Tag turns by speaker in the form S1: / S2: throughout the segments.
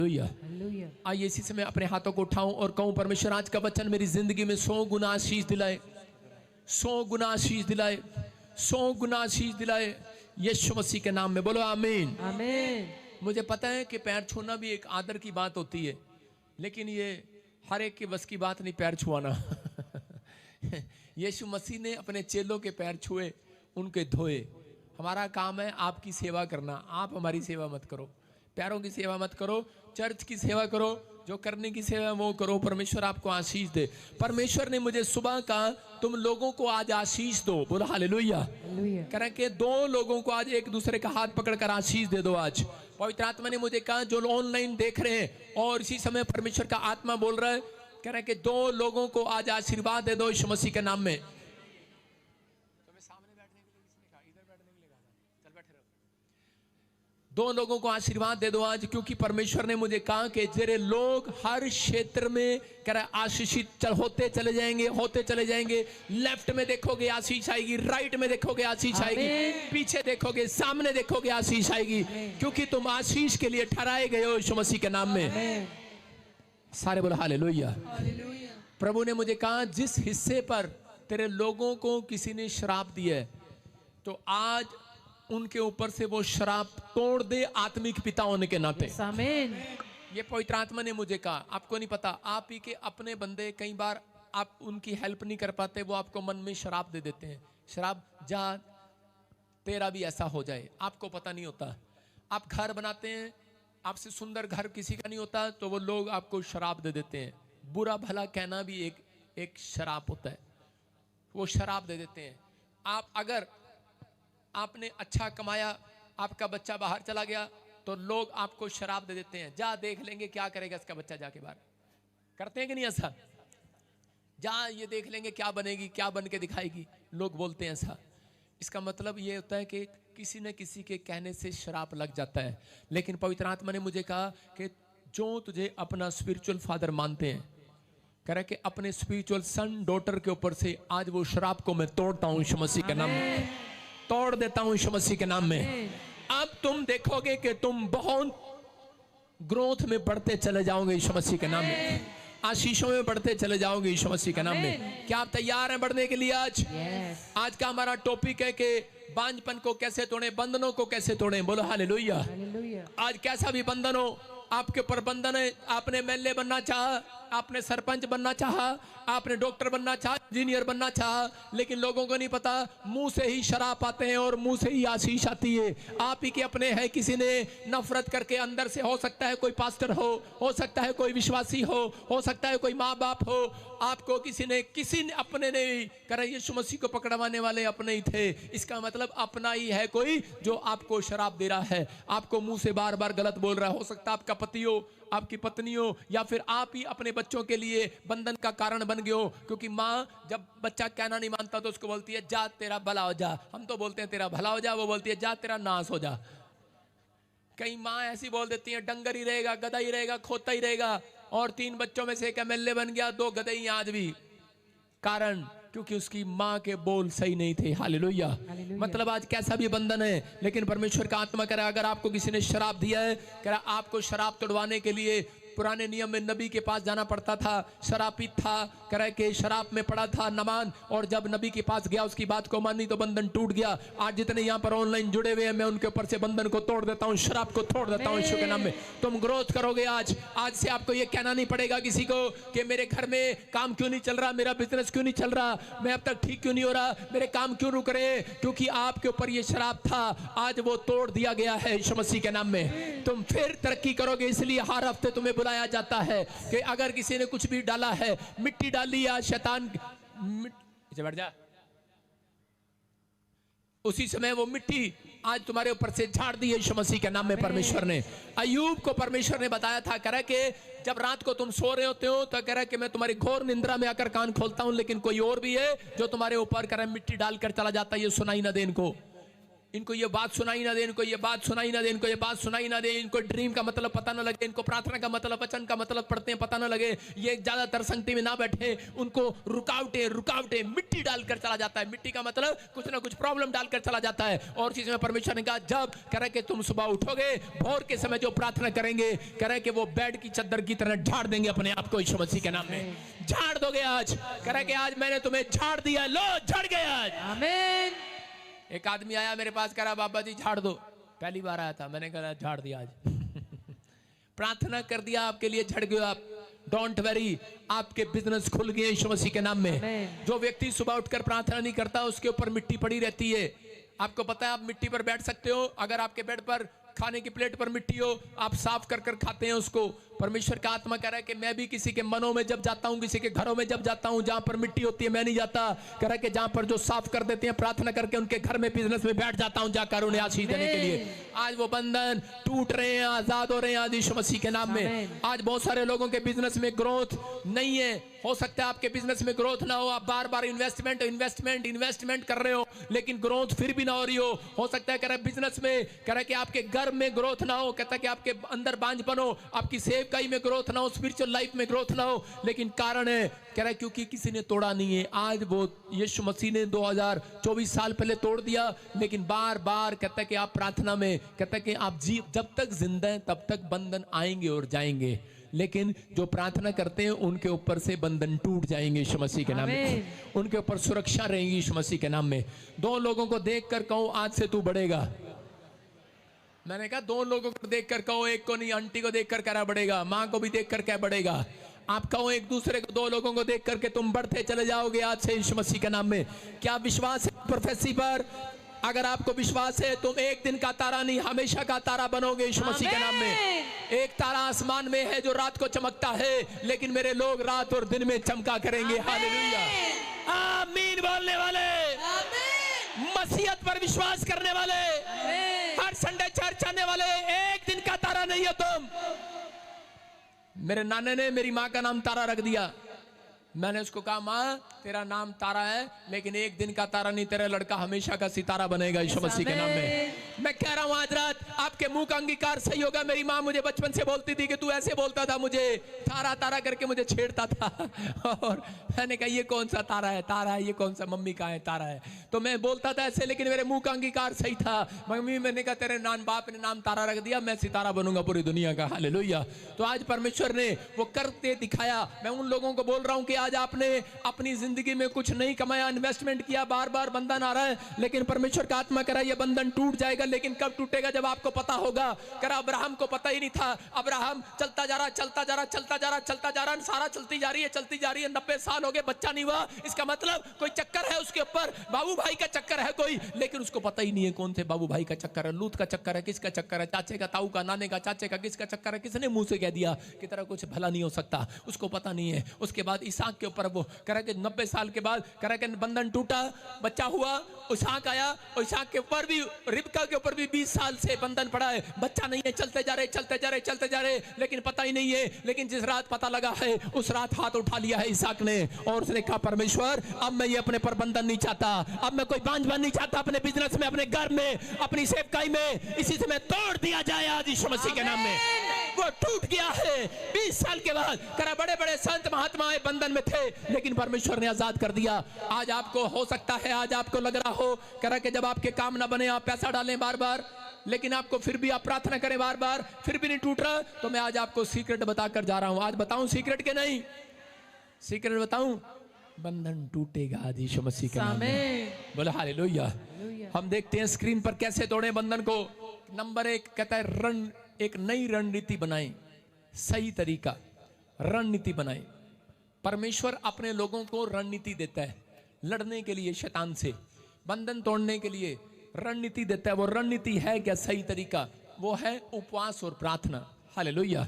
S1: Hallelujah. आइए इसी समय अपने हाथों को उठाऊं और कहूं, परमेश्वर आज का वचन मेरी जिंदगी में 100 गुना आशीष दिलाए, 100 गुना आशीष दिलाए, 100 गुना आशीष दिलाए, यीशु मसीह के नाम में बोलो आमीन।
S2: आमीन।
S1: मुझे पता है कि पैर छूना भी एक आदर की बात होती है, लेकिन ये हर एक के बस की बात नहीं पैर छुआना। यीशु मसीह ने अपने चेलों के पैर छुए, उनके धोए। हमारा काम है आपकी सेवा करना, आप हमारी सेवा मत करो, पैरों की सेवा मत करो, चर्च की सेवा करो, जो करने की सेवा वो करो। परमेश्वर आपको आशीष दे। परमेश्वर ने मुझे सुबह कहा तुम लोगों को आज आशीष दो, बोलो हालेलुया। कह रहे कि 2 लोगों को आज एक दूसरे का हाथ पकड़कर आशीष दे दो। आज पवित्र आत्मा ने मुझे कहा जो ऑनलाइन देख रहे हैं और इसी समय परमेश्वर का आत्मा बोल रहा है, कह रहे कि 2 लोगों को आज आशीर्वाद दे दो यीशु मसीह के नाम में। दो लोगों को आशीर्वाद दे दो आज, क्योंकि परमेश्वर ने मुझे कहा कि तेरे लोग हर क्षेत्र में कह रहा आशीषित होते चले जाएंगे, होते चले जाएंगे। लेफ्ट में देखोगे आशीष आएगी, राइट में देखोगे आशीष आएगी, पीछे देखोगे, सामने देखोगे आशीष आएगी, क्योंकि तुम आशीष के लिए ठहराए गए हो यीशु मसीह के नाम में। सारे बोलो हालेलुया। प्रभु ने मुझे कहा जिस हिस्से पर तेरे लोगों को किसी ने श्राप दिया है, तो आज उनके ऊपर से वो श्राप तोड़ दे आत्मिक पिता होने के नाते।
S2: आमीन।
S1: ये पवित्र आत्मा ने मुझे कहा। आपको नहीं पता, आप ही के अपने बंदे कई बार आप उनकी हेल्प नहीं कर पाते, वो आपको मन में श्राप दे देते हैं। श्राप जा तेरा भी ऐसा हो जाए, आपको पता नहीं होता। आप घर बनाते हैं, आपसे सुंदर घर किसी का नहीं होता, तो वो लोग आपको श्राप दे देते हैं। बुरा भला कहना भी एक श्राप होता है, वो श्राप दे देते हैं। आप अगर आपने अच्छा कमाया, आपका बच्चा बाहर चला गया, तो लोग आपको शराब दे देते हैं। जा देख लेंगे क्या करेगा इसका बच्चा जाके बाहर, करते हैं कि नहीं ऐसा? जा ये देख लेंगे क्या बनेगी, क्या बन के दिखाएगी, लोग बोलते हैं ऐसा। इसका मतलब ये होता है कि किसी न किसी के कहने से शराब लग जाता है। लेकिन पवित्र आत्मा ने मुझे कहा कि जो तुझे अपना स्पिरिचुअल फादर मानते हैं, कह रहे कि अपने स्पिरिचुअल सन डॉटर के ऊपर से आज वो शराब को मैं तोड़ता हूं यीशु मसीह के नाम में, तोड़ देता हूं यीशु मसीह के नाम में। अब तुम देखोगे कि तुम बहुत ग्रोथ में बढ़ते चले जाओगे यीशु मसीह के नाम में, आशीषों में बढ़ते चले जाओगे यीशु मसीह के नाम में। क्या आप तैयार हैं बढ़ने के लिए? आज का हमारा टॉपिक है कि बांझपन को कैसे तोड़े, बंधनों को कैसे तोड़े। बोलो हालेलुया। आज कैसा भी बंधन हो, आपके ऊपर बंधन है, आपने एमएलए बनना चाहा, आपने सरपंच बनना चाहा, आपने डॉक्टर बनना चाहा, इंजीनियर बनना चाहा, लेकिन लोगों को नहीं पता मुंह से ही शराब आते हैं और मुंह से ही आशीष आती है। आप ही के अपने हैं, किसी ने नफरत करके अंदर से, हो सकता है कोई पास्टर हो सकता है कोई विश्वासी हो सकता है कोई माँ बाप हो, आपको किसी ने अपने ने करा, यीशु मसीह को पकड़वाने वाले अपने ही थे। इसका मतलब अपना ही है कोई जो आपको शराब दे रहा है, आपको मुंह से बार बार गलत बोल रहा है। हो सकता है आपका पति हो, आपकी पत्नी हो, या फिर आप ही अपने बच्चों के लिए बंधन का कारण बन गए हो। क्योंकि माँ जब बच्चा कहना नहीं मानता तो उसको बोलती है जा तेरा भला हो जा। हम तो बोलते हैं तेरा भला हो जा, वो बोलती है जा तेरा नाश हो जा। कई माँ ऐसी बोल देती है डंगर ही रहेगा, गधा ही रहेगा, खोता ही रहेगा, और 3 बच्चों में से एक एमएलए बन गया, 2 गधे ही आज भी। कारण क्योंकि उसकी माँ के बोल सही नहीं थे। हालेलुया। मतलब आज कैसा भी बंधन है, लेकिन परमेश्वर का आत्मा कह रहा है अगर आपको किसी ने शराब दिया है, कह रहा आपको शराब तोड़वाने के लिए पुराने नियम में नबी के पास जाना पड़ता था। शराबी था, कह रहा है कि शराब में पड़ा था नमान, और जब नबी के पास गया उसकी बात को मानी तो बंधन टूट गया। आज जितने यहाँ पर ऑनलाइन जुड़े हुए हैं, मैं उनके ऊपर से बंधन को तोड़ देता हूँ, शराब को तोड़ देता हूँ यीशु के नाम में। तुम ग्रोथ करोगे आज से आपको ये कहना नहीं पड़ेगा किसी को कि मेरे घर में काम क्यों नहीं चल रहा, मेरा बिजनेस क्यों नहीं चल रहा, मैं अब तक ठीक क्यों नहीं हो रहा, मेरे काम क्यों रुक रहे, क्योंकि आपके ऊपर ये शराब था, आज वो तोड़ दिया गया है यीशु मसीह के नाम में। तुम फिर तरक्की करोगे। इसलिए हर हफ्ते तुम्हें बुलाया जाता है कि अगर किसी ने कुछ भी डाला है, मिट्टी डाली या शैतान, बैठ जा, उसी समय वो मिट्टी आज तुम्हारे ऊपर से झाड़ दी है यीशु मसीह के नाम में। परमेश्वर ने अय्यूब को परमेश्वर ने बताया था, कह रहा कि जब रात को तुम सो रहे होते हो तो कह रहा कि मैं तुम्हारी घोर निंद्रा में आकर कान खोलता हूं, लेकिन कोई और भी है जो तुम्हारे ऊपर कह रहा मिट्टी डालकर चला जाता है, ये सुनाई ना दे इनको। इनको ये बात सुनाई ना दे, इनको ये बात सुनाई ना दे, इनको ये बात सुनाई ना दे, इनको ड्रीम का मतलब पता ना लगे, इनको प्रार्थना का मतलब, वचन का मतलब पढ़ते हैं पता ना लगे, ये ज्यादातर संगति में ना बैठे, उनको रुकावटें मिट्टी डालकर चला जाता है। मिट्टी का मतलब कुछ ना कुछ प्रॉब्लम डालकर चला जाता है। और चीज में परमेश्वर ने कहा जब करे कि तुम सुबह उठोगे भोर के समय जो प्रार्थना करेंगे, करे कि वो बेड की चद्दर की तरह झाड़ देंगे अपने आप को यीशु मसीह के नाम में। झाड़ दोगे आज, करे कि आज मैंने तुम्हें झाड़ दिया, लो झड़ गया आज।
S2: आमीन।
S1: एक आदमी आया मेरे पास, कह रहा बाबा जी झाड़ दो। पहली बार आया था, मैंने कहा झाड़ दिया आज। प्रार्थना कर दिया, आपके लिए झड़ गए आप। डोंट वरी, आपके बिजनेस खुल गए यीशु मसीह के नाम में। जो व्यक्ति सुबह उठकर प्रार्थना नहीं करता उसके ऊपर मिट्टी पड़ी रहती है। आपको पता है आप मिट्टी पर बैठ सकते हो, अगर आपके बेड पर खाने की प्लेट पर मिट्टी हो, आप साफ कर कर खाते हैं उसको। परमेश्वर का आत्मा कह रहा है कि मैं भी किसी के मनों में जब जाता हूं, किसी के घरों में जब जाता हूं, जहां पर मिट्टी होती है मैं नहीं जाता। कह रहा है कि जहां पर जो साफ कर देते हैं प्रार्थना करके, उनके घर में बिजनेस में बैठ जाता हूं जाकर उन्हें आशीष देने के लिए। आज वो बंधन टूट रहे हैं, आजाद हो रहे हैं आज यीशु मसीह के नाम में। आज बहुत सारे लोगों के बिजनेस में ग्रोथ नहीं है। हो सकता है आपके बिजनेस में ग्रोथ ना हो, आप बार बार इन्वेस्टमेंट कर रहे हो लेकिन ग्रोथ फिर भी ना हो रही हो सकता है कह रहा है बिजनेस में, कह रहा है कि आपके घर में ग्रोथ ना हो, कहता है कि आपके अंदर बांझपन हो, आपकी सेवकाई में ग्रोथ ना हो, स्पिरिचुअल लाइफ में ग्रोथ ना हो। लेकिन कारण है कह रहा है क्योंकि किसी ने तोड़ा नहीं है। आज वो यीशु मसीह ने 2024 साल पहले तोड़ दिया, लेकिन बार बार कहता है कि आप प्रार्थना में, कहता है कि आप जब तक जिंदा हैं तब तक बंधन आएंगे और जाएंगे, लेकिन जो प्रार्थना करते हैं उनके ऊपर से बंधन टूट जाएंगे यीशु मसीह के नाम में। उनके ऊपर सुरक्षा रहेगी यीशु मसीह के नाम में। दो लोगों को देखकर कहो आज से तू बढ़ेगा। मैंने कहा दो लोगों को देखकर कहो, एक को नहीं, आंटी को देखकर कह बढ़ेगा, माँ को भी देखकर क्या बढ़ेगा। आप कहो एक दूसरे को, दो लोगों को देख करके तुम बढ़ते चले जाओगे आज से यीशु मसीह के नाम में। क्या विश्वास है प्रोफेसी पर? अगर आपको विश्वास है तुम एक दिन का तारा नहीं हमेशा का तारा बनोगे यीशु मसीह के नाम में। एक तारा आसमान में है जो रात को चमकता है, लेकिन मेरे लोग रात और दिन में चमका करेंगे। हालेलुया, आमीन बोलने वाले, मसीहत पर विश्वास करने वाले, हर संडे चर्च आने वाले, एक दिन का तारा नहीं हो तुम। मेरे नाने ने मेरी माँ का नाम तारा रख दिया। मैंने उसको कहा माँ तेरा नाम तारा है, लेकिन एक दिन का तारा नहीं, तेरा लड़का हमेशा का सितारा बनेगा यीशु मसीह के नाम में। मैं कह रहा हूँ आज रात आपके मुंह का अंगीकार सही होगा। मेरी माँ मुझे बचपन से बोलती थी कि तू ऐसे बोलता था, मुझे तारा तारा करके मुझे छेड़ता था। और मैंने कहा ये कौन सा तारा है, तारा है ये कौन सा, मम्मी कहाँ है तारा है। तो मैं बोलता था ऐसे, लेकिन मेरे मुंह का अंगीकार सही था। मम्मी मैंने कहा तेरे बाप ने नाम तारा रख दिया, मैं सितारा बनूंगा पूरी दुनिया का। हालेलुया। तो आज परमेश्वर ने वो करते दिखाया। मैं उन लोगों को बोल रहा हूँ कि आज आपने अपनी जिंदगी में कुछ नहीं कमाया, इन्वेस्टमेंट किया, बार बार बंधन आ रहा है, लेकिन परमेश्वर का आत्मा कह रहा है ये बंधन टूट जाएगा। लेकिन कब टूटेगा? जब आपको पता होगा। कह रहा अब्राहम को पता ही नहीं था। अब्राहम चलता जा रहा, सारा चलती जा रही है, 90 साल हो गए, बच्चा नहीं हुआ। इसका मतलब कोई चक्कर है उसके ऊपर, बाबू भाई का चक्कर है कोई, लेकिन उसको पता ही नहीं है कौन से बाबू भाई का चक्कर है, लूत का चक्कर है, किसका चक्कर है, चाचे का, ताऊ का, नाने का, चाचे का, किसका चक्कर है, किसने मुंह से कह दिया कि तेरा कुछ भला नहीं हो सकता, उसको पता नहीं है। उसके बाद इसहाक के ऊपर वो कह रहा कि 90 साल के बाद कह रहा कि बंधन टूटा, बच्चा हुआ, इसहाक आया, और इसहाक के ऊपर भी, रिबका के ऊपर भी 20 साल से बंधन पड़ा है, बच्चा नहीं है, चलते जा रहे, लेकिन पता ही नहीं है। लेकिन जिस रात पता लगा है उस रात हाथ उठा लिया है इसहाक ने, और उसने कहा परमेश्वर अब मैं ये अपने पर बंधन नहीं चाहता, अब मैं कोई बांझपन नहीं चाहता अपने बिजनेस में, अपने घर में, अपनी सेवकाई में, इसी से मैं तोड़ दिया जाए आज यीशु मसीह के नाम में। वो टूट गया है 20 साल के बाद। करा बड़े बड़े संत महात्माएं बंधन में थे, लेकिन परमेश्वर ने आजाद कर दिया। आज आपको हो सकता है, आज आपको लग रहा हो करा कि जब आपके काम ना बने आप पैसा डालें बार बार, लेकिन आपको फिर भी आप प्रार्थना करें बार बार, फिर भी नहीं टूट रहा, तो मैं आज आपको सीक्रेट बताकर जा रहा हूं। आज बताऊं सीक्रेट के नहीं? सीक्रेट बताऊं? बंधन टूटेगा आज यीशु मसीह के नाम में। बोले हालेलुया। हम देखते हैं स्क्रीन पर कैसे तोड़े बंधन को। नंबर 1 कहता है एक नई रणनीति बनाएं, सही तरीका, रणनीति बनाएं। परमेश्वर अपने लोगों को रणनीति देता है लड़ने के लिए, शैतान से बंधन तोड़ने के लिए रणनीति देता है। वो रणनीति है क्या? सही तरीका, वो है उपवास और प्रार्थना। हालेलुया।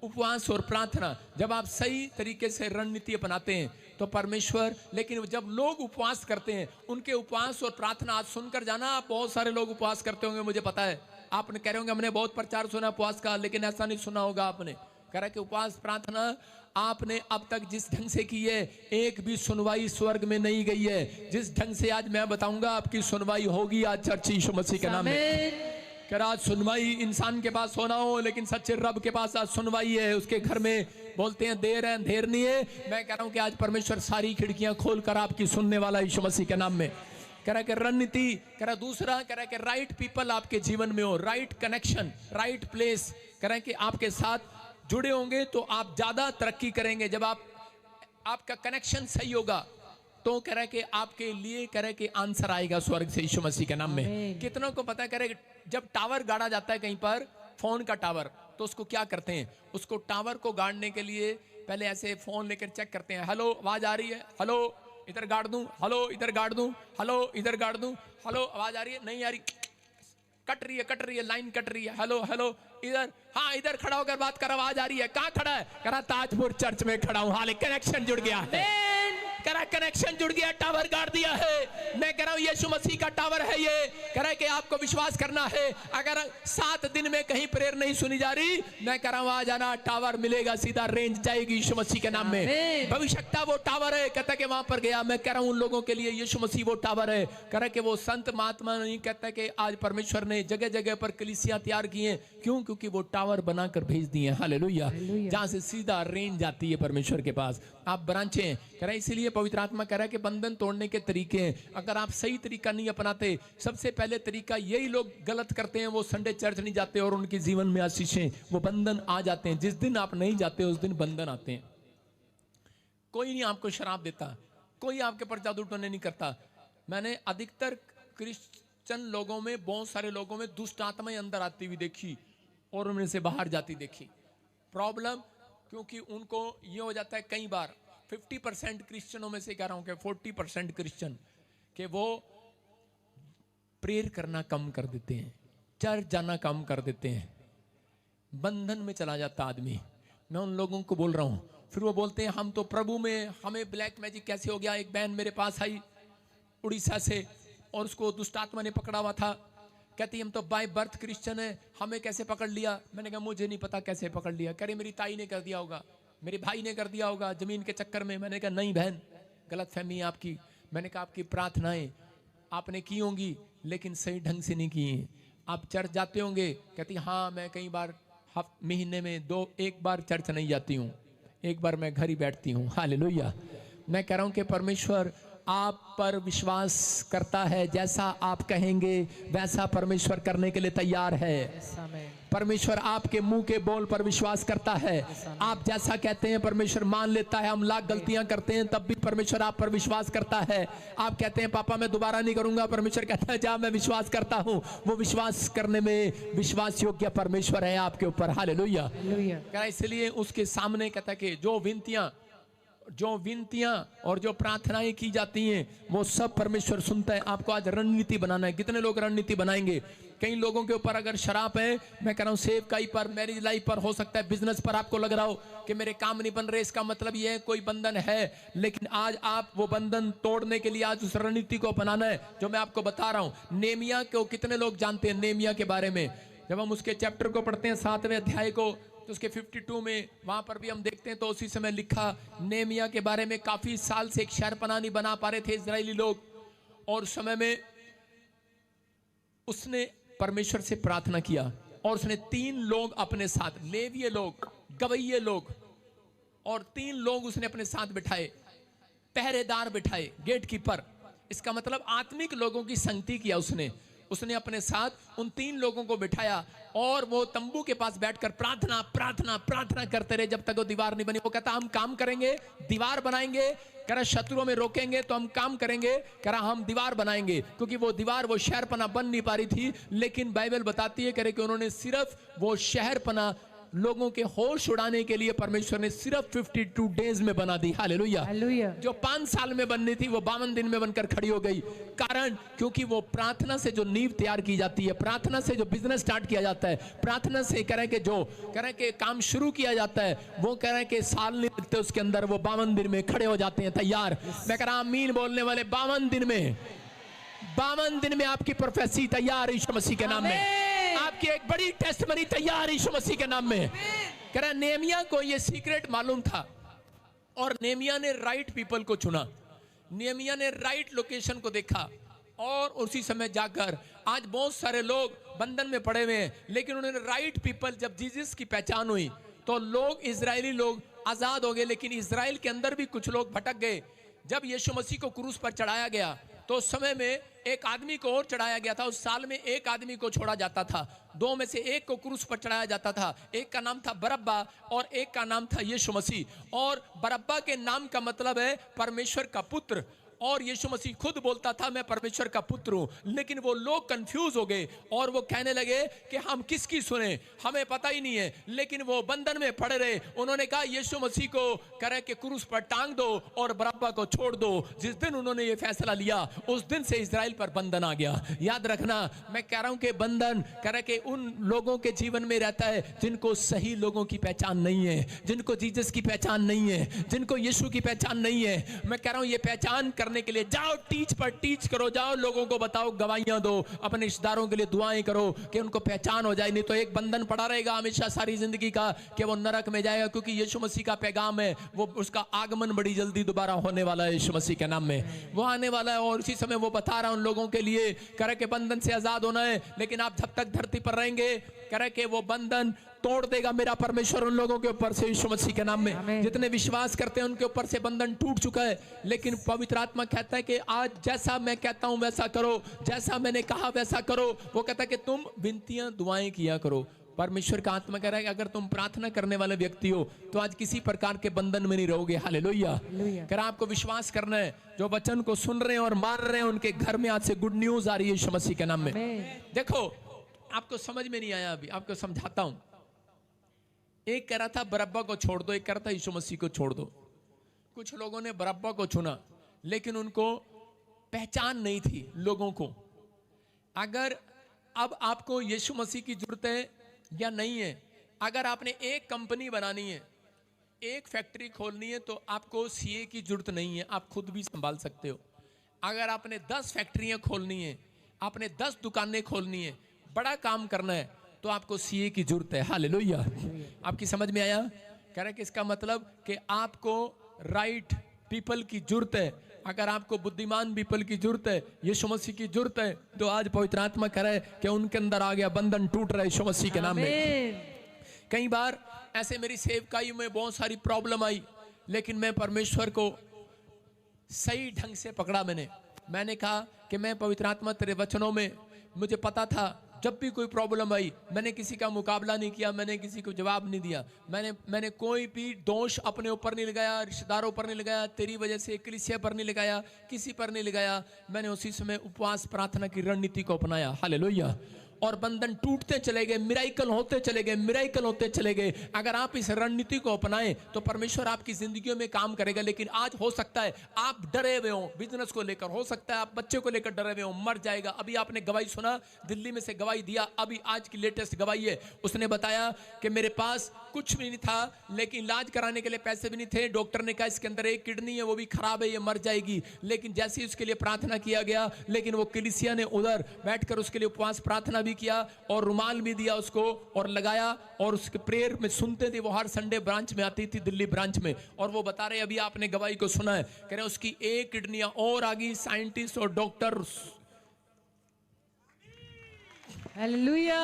S1: उपवास और प्रार्थना, जब आप सही तरीके से रणनीति अपनाते हैं तो परमेश्वर, लेकिन जब लोग उपवास करते हैं, उनके उपवास और प्रार्थना आज सुनकर जाना, आप बहुत सारे लोग उपवास करते होंगे, मुझे पता है। आपने कह रहे होंगे हमने बहुत प्रचार सुना उपवास का, लेकिन ऐसा नहीं सुना होगा आपने। कह रहा कि उपवास प्रार्थना आपने अब तक जिस ढंग से की है, एक भी सुनवाई स्वर्ग में नहीं गई है। जिस ढंग से आज मैं बताऊंगा आपकी सुनवाई होगी आज चर्च यीशु मसीह के नाम में। कर आज सुनवाई इंसान के पास होना हो, लेकिन सच्चे रब के पास आज सुनवाई है। उसके घर में बोलते हैं देर है अंधेर नहीं है। मैं कह रहा हूं कि आज परमेश्वर सारी खिड़कियां खोलकर आपकी सुनने वाला यीशु मसीह के नाम में। कह रहा कि रणनीति, कह रहा दूसरा, कह रहा कि राइट पीपल आपके जीवन में हो, राइट कनेक्शन, राइट प्लेस, कह रहा कि आपके साथ जुड़े होंगे तो आप ज्यादा तरक्की करेंगे। जब आपका कनेक्शन सही होगा तो कह रहा कि आपके लिए कह रहा कि आंसर आएगा स्वर्ग से यीशु मसीह के नाम में। कितनों को पता, कह रहे जब टावर गाड़ा जाता है कहीं पर, फोन का टावर, तो उसको क्या करते हैं, उसको टावर को गाड़ने के लिए पहले ऐसे फोन लेकर चेक करते हैं, हेलो आवाज आ रही है, हेलो इधर गाड़ दूं, हेलो इधर गाड़ दूं, हेलो इधर गाड़ दूं, हेलो आवाज आ रही है, नहीं आ रही, कट रही है लाइन कट रही है, हेलो हेलो इधर, हाँ इधर खड़ा होकर बात कर, आवाज आ रही है, कहाँ खड़ा है, कह रहा ताजपुर चर्च में खड़ा हूं, हाल कनेक्शन जुड़ गया है, कह रहा कनेक्शन जुड़ गया, टावर गाड़ दिया है। मैं कह रहा हूं यीशु मसीह का टावर है ये। कह रहा है कि आपको विश्वास करना है। अगर 7 दिन में कहीं प्रेयर नहीं सुनी जा रही, मैं कह रहा हूं आ जाना, टावर मिलेगा, सीधा रेंज जाएगी यीशु मसीह के नाम में। भविष्यता वो टावर है, कहता कि वहां पर गया। मैं कह रहा हूं उन लोगों के लिए यीशु मसीह वो टावर है। कह रहा कि वो संत महात्मा नहीं कहता कि आज परमेश्वर ने जगह जगह पर कलीसियां तैयार की हैं, क्यों, क्योंकि वो टावर बनाकर भेज दिए हैं, हालेलुया, जहां से सीधा रेंज जाती है परमेश्वर के पास। आप ब्रांचें, कह रहा इसीलिए पवित्र आत्मा कह रहा है कि बंधन तोड़ने के तरीके हैं। अगर आप सही तरीका नहीं अपनाते, सबसे पहले तरीका यही लोग गलत करते हैं, वो संडे चर्च नहीं जाते और उनके जीवन में आशीषें, वो बंधन आ जाते हैं। जिस दिन आप नहीं जाते उस दिन बंधन आते हैं। कोई नहीं आपको शराब देता, कोई आपके पर जादू टोने नहीं करता। मैंने अधिकतर क्रिश्चियन लोगों में, बहुत सारे लोगों में दुष्ट आत्माएं अंदर आती हुई देखी और उनमें से बाहर जाती देखी। प्रॉब्लम क्योंकि उनको ये हो जाता है, कई बार 50% क्रिश्चियनों में से कह रहा हूं कि 40% क्रिश्चियन के वो प्रेयर करना कम कर देते हैं, चर्च जाना कम कर देते हैं, बंधन में चला जाता आदमी। मैं उन लोगों को बोल रहा हूं, फिर वो बोलते हैं हम तो प्रभु में, हमें ब्लैक मैजिक कैसे हो गया। एक बहन मेरे पास आई उड़ीसा से और उसको दुष्ट आत्मा ने पकड़ा हुआ था। कहती हम तो बाय बर्थ क्रिश्चियन है, हमें कैसे पकड़ लिया। मैंने कहा मुझे नहीं पता कैसे पकड़ लिया। कह रही मेरी ताई ने कर दिया होगा, मेरे भाई ने कर दिया होगा जमीन के चक्कर में। मैंने कहा नहीं बहन, गलत फहमी है आपकी। मैंने कहा आपकी प्रार्थनाएं आपने की होंगी लेकिन सही ढंग से नहीं की हैं। आप चर्च जाते होंगे। कहती हाँ मैं कई बार महीने में एक बार चर्च नहीं जाती हूँ, एक बार मैं घर ही बैठती हूँ, हालेलुया। मैं कह रहा हूँ कि परमेश्वर आप पर विश्वास करता है। जैसा आप कहेंगे वैसा परमेश्वर करने के लिए तैयार है। परमेश्वर आपके मुंह के बोल पर विश्वास करता है। आप जैसा कहते हैं परमेश्वर मान लेता है। हम लाख गलतियां करते हैं तब भी परमेश्वर आप पर विश्वास करता है। आप कहते हैं पापा मैं दोबारा नहीं करूंगा, परमेश्वर कहता है जा मैं विश्वास करता हूं। वो विश्वास करने में विश्वास योग्य परमेश्वर है आपके ऊपर, हालेलुया। इसलिए उसके सामने कहता है कि जो विनतियां और जो प्रार्थनाएं की जाती हैं वो सब परमेश्वर सुनता है। आपको आज रणनीति बनाना है। कितने लोग रणनीति बनाएंगे? कई लोगों के ऊपर अगर शराब है, मैं कह रहा हूं सेव काई पर, मैरिज लाइफ पर, हो सकता है बिजनेस पर आपको लग रहा हो कि मेरे काम नहीं बन रहे, इसका मतलब ये है कोई बंधन है। लेकिन आज आप वो बंधन तोड़ने के लिए आज उस रणनीति को अपनाना है जो मैं आपको बता रहा हूं। नेमिया को कितने लोग जानते हैं? नेमिया के बारे में जब हम उसके चैप्टर को पढ़ते हैं 7वें अध्याय को, तो उसके 52 में वहां पर भी हम देखते हैं तो उसी समय लिखा नेमिया के बारे में। काफी साल से एक शहरपनाह नहीं बना पा रहे थे इजरायली लोग, और उस समय में उसने परमेश्वर से प्रार्थना किया और उसने 3 लोग अपने साथ, लेवीय लोग, गवैये लोग, और 3 लोग उसने अपने साथ बिठाए, पहरेदार बिठाए, गेट कीपर। इसका मतलब आत्मिक लोगों की संगति किया उसने अपने साथ उन 3 लोगों को बिठाया और वो तंबू के पास बैठकर प्रार्थना प्रार्थना प्रार्थना करते रहे जब तक वो दीवार नहीं बनी। वो कहता हम काम करेंगे, दीवार बनाएंगे, कह रहा शत्रुओं में रोकेंगे तो हम काम करेंगे, कह रहा हम दीवार बनाएंगे। क्योंकि वो दीवार, वो शहरपना बन नहीं पा रही थी। लेकिन बाइबल बताती है कह रहे कि उन्होंने सिर्फ वो शहरपना लोगों के होश उड़ाने के लिए परमेश्वर ने सिर्फ 52 डेज में बना दी, हालेलुया। जो 5 साल में बननी थी वो 52 दिन में बनकर खड़ी हो गई। कारण क्योंकि वो प्रार्थना से जो नींव तैयार की जाती है, प्रार्थना से जो बिजनेस स्टार्ट किया जाता है, प्रार्थना से कह रहे कि काम शुरू किया जाता है, वो कह रहे कि साल नहीं लगते उसके अंदर, वो 52 दिन में खड़े हो जाते हैं तैयार। मैं कह रहा आमीन बोलने वाले 52 दिन में आपकी प्रोफेसी तैयार यीशु मसीह के नाम में। आपकी एक बड़ी टेस्टमनी तैयार यीशु मसीह के नाम में। कह रहा नेहमिया को ये सीक्रेट मालूम था और नेहमिया ने राइट पीपल को चुना, नेहमिया ने राइट लोकेशन को देखा और उसी समय जाकर, आज बहुत सारे लोग बंधन में पड़े हुए हैं, लेकिन उन्होंने राइट पीपल, जब जीसस की पहचान हुई तो लोग, इजरायली लोग आजाद हो गए, लेकिन इजराइल के अंदर भी कुछ लोग भटक गए। जब यीशु मसीह को क्रूस पर चढ़ाया गया तो उस समय में एक आदमी को और चढ़ाया गया था, उस साल में एक आदमी को छोड़ा जाता था, दो में से एक को क्रूस पर चढ़ाया जाता था। एक का नाम था बरब्बा और एक का नाम था यीशु मसीह। और बरब्बा के नाम का मतलब है परमेश्वर का पुत्र, और यीशु मसीह खुद बोलता था मैं परमेश्वर का पुत्र हूं। लेकिन वो लोग कंफ्यूज हो गए और वो कहने लगे कि हम किसकी सुने, हमें पता ही नहीं है। लेकिन वो बंधन में पड़े रहे। उन्होंने कहा यीशु मसीह को करे कि क्रूस पर टांग दो और बरब्बा को छोड़ दो। जिस दिन उन्होंने ये फैसला लिया उस दिन से इजराइल पर बंधन आ गया। याद रखना, मैं कह रहा हूं कि बंधन करे कि उन लोगों के जीवन में रहता है जिनको सही लोगों की पहचान नहीं है, जिनको जीसस की पहचान नहीं है, जिनको यीशु की पहचान नहीं है। मैं कह रहा हूं ये पहचान करने के लिए जाओ, टीच पर टीच करो, जाओ लोगों को बताओ, गवाहियां दो, अपने रिश्तेदारों के लिए दुआएं करो कि उनको पहचान हो जाए। नहीं तो एक बंधन पड़ा रहेगा हमेशा सारी जिंदगी का कि वो नरक में जाएगा, क्योंकि यीशु मसीह का पैगाम है, वो उसका आगमन बड़ी जल्दी दोबारा होने वाला है यीशु मसीह के नाम में, वो आने वाला है। और उसी समय वो बता रहा है उन लोगों के लिए करे के बंधन से आजाद होना है। लेकिन आप जब तक धरती पर रहेंगे करे के वो बंधन तोड़ देगा मेरा परमेश्वर उन लोगों के ऊपर से यीशु मसीह के नाम में। जितने विश्वास करते हैं उनके ऊपर से बंधन टूट चुका है। लेकिन पवित्र आत्मा कहता है कि आज जैसा मैं कहता हूं वैसा करो, जैसा मैंने कहा वैसा करो। वो कहता है कि तुम विनतियां दुआएं किया करो। परमेश्वर का आत्मा कह रहा है कि अगर तुम प्रार्थना करने वाले व्यक्ति हो तो आज किसी प्रकार के बंधन में नहीं रहोगे। हालेलुया। कह रहा आपको विश्वास करना है, जो वचन को सुन रहे हैं और मान रहे हैं उनके घर में आज से गुड न्यूज आ रही है यीशु मसीह के नाम में। देखो आपको समझ में नहीं आया, अभी आपको समझाता हूं। एक कह रहा था बरब्बा को छोड़ दो, एक कह रहा था यीशु मसीह को छोड़ दो। कुछ लोगों ने बरब्बा को चुना, लेकिन उनको पहचान नहीं थी लोगों को। अगर अब आपको यीशु मसीह की जरूरत है या नहीं है, अगर आपने एक कंपनी बनानी है, एक फैक्ट्री खोलनी है, तो आपको सीए की जरूरत नहीं है, आप खुद भी संभाल सकते हो। अगर आपने 10 फैक्ट्रियां खोलनी है, आपने 10 दुकानें खोलनी है, बड़ा काम करना है, तो आपको सीए की जरूरत है। हालेलुया। आपकी समझ में आया? कह रहे कि इसका मतलब कि आपको राइट पीपल की जरूरत है। अगर आपको बुद्धिमान पीपल की जरूरत है, यीशु मसीह की जरूरत है, तो आज पवित्र आत्मा कह रहा है कि उनके अंदर आ गया बंधन टूट रहा है यीशु मसीह के नाम में। कई बार ऐसे मेरी सेवकाई में बहुत सारी प्रॉब्लम आई, लेकिन मैं परमेश्वर को सही ढंग से पकड़ा। मैंने कहा कि मैं पवित्र आत्मा तेरे वचनों में, मुझे पता था जब भी कोई प्रॉब्लम आई, मैंने किसी का मुकाबला नहीं किया, मैंने किसी को जवाब नहीं दिया, मैंने कोई भी दोष अपने ऊपर नहीं लगाया, रिश्तेदारों पर नहीं लगाया, तेरी वजह से कलीसिया पर नहीं लगाया, किसी पर नहीं लगाया। मैंने उसी समय उपवास प्रार्थना की रणनीति को अपनाया। हालेलुया। और बंधन टूटते चले गए, मिराइकल होते चले गए, मिराइकल होते चले गए। अगर आप इस रणनीति को अपनाएं तो परमेश्वर आपकी जिंदगियों में काम करेगा। लेकिन आज हो सकता है आप डरे हुए हो बिजनेस को लेकर, हो सकता है आप बच्चे को लेकर डरे हुए हो, मर जाएगा। अभी आपने गवाही सुना, दिल्ली में से गवाही दिया, अभी आज की लेटेस्ट गवाही है। उसने बताया कि मेरे पास कुछ भी नहीं था, लेकिन इलाज कराने के लिए पैसे भी नहीं थे। डॉक्टर ने कहा इसके अंदर एक किडनी है, वो भी खराब है, ये मर जाएगी। लेकिन जैसे ही उसके लिए प्रार्थना किया गया, लेकिन वो कलीसिया ने उधर बैठकर उसके लिए उपवास प्रार्थना भी किया और रुमाल भी दिया उसको और लगाया, और उसके प्रेयर में सुनते थे। वो हर संडे ब्रांच में आती थी, दिल्ली ब्रांच में। और वो बता रहे अभी आपने गवाही को सुना है, कह रहे उसकी एक किडनियां और आ गई। साइंटिस्ट और डॉक्टर
S2: हालेलुया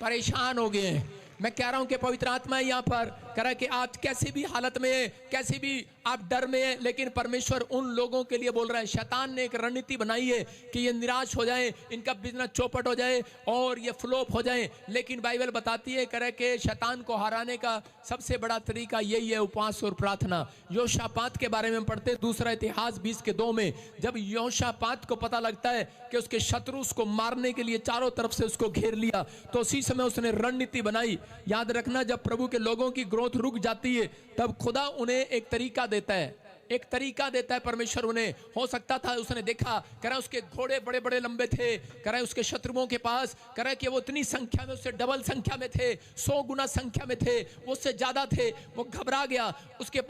S1: परेशान हो गए हैं। मैं कह रहा हूं कि पवित्र आत्मा यहाँ पर कह रहा है कि आज कैसी भी हालत में है, कैसी भी आप डर में है, लेकिन परमेश्वर उन लोगों के लिए बोल रहा है। शैतान ने एक रणनीति बनाई है कि ये निराश हो जाए, इनका बिजनेस चौपट हो जाए और ये फ्लॉप हो जाए। लेकिन बाइबल बताती है कह रहा है कि शैतान को हराने का सबसे बड़ा तरीका यही है, उपवास और प्रार्थना। योशापात के बारे में पढ़ते दूसरा इतिहास 20:2 में, जब योशापात को पता लगता है कि उसके शत्रु उसको मारने के लिए चारों तरफ से उसको घेर लिया, तो उसी समय उसने रणनीति बनाई। याद रखना, जब प्रभु के लोगों की ग्रोथ रुक जाती है तब खुदा उन्हें एक तरीका देता है। एक तरीका देता है परमेश्वर उन्हें। हो सकता था उसने देखा, कह रहा उसके घोड़े बड़े बड़े लंबे थे, कह रहा उसके शत्रुओं के पास, कह रहा कि वो इतनी संख्या में, उससे डबल संख्या में थे, 100 गुना संख्या में थे, वो उससे ज्यादा थे। वो घबरा गया,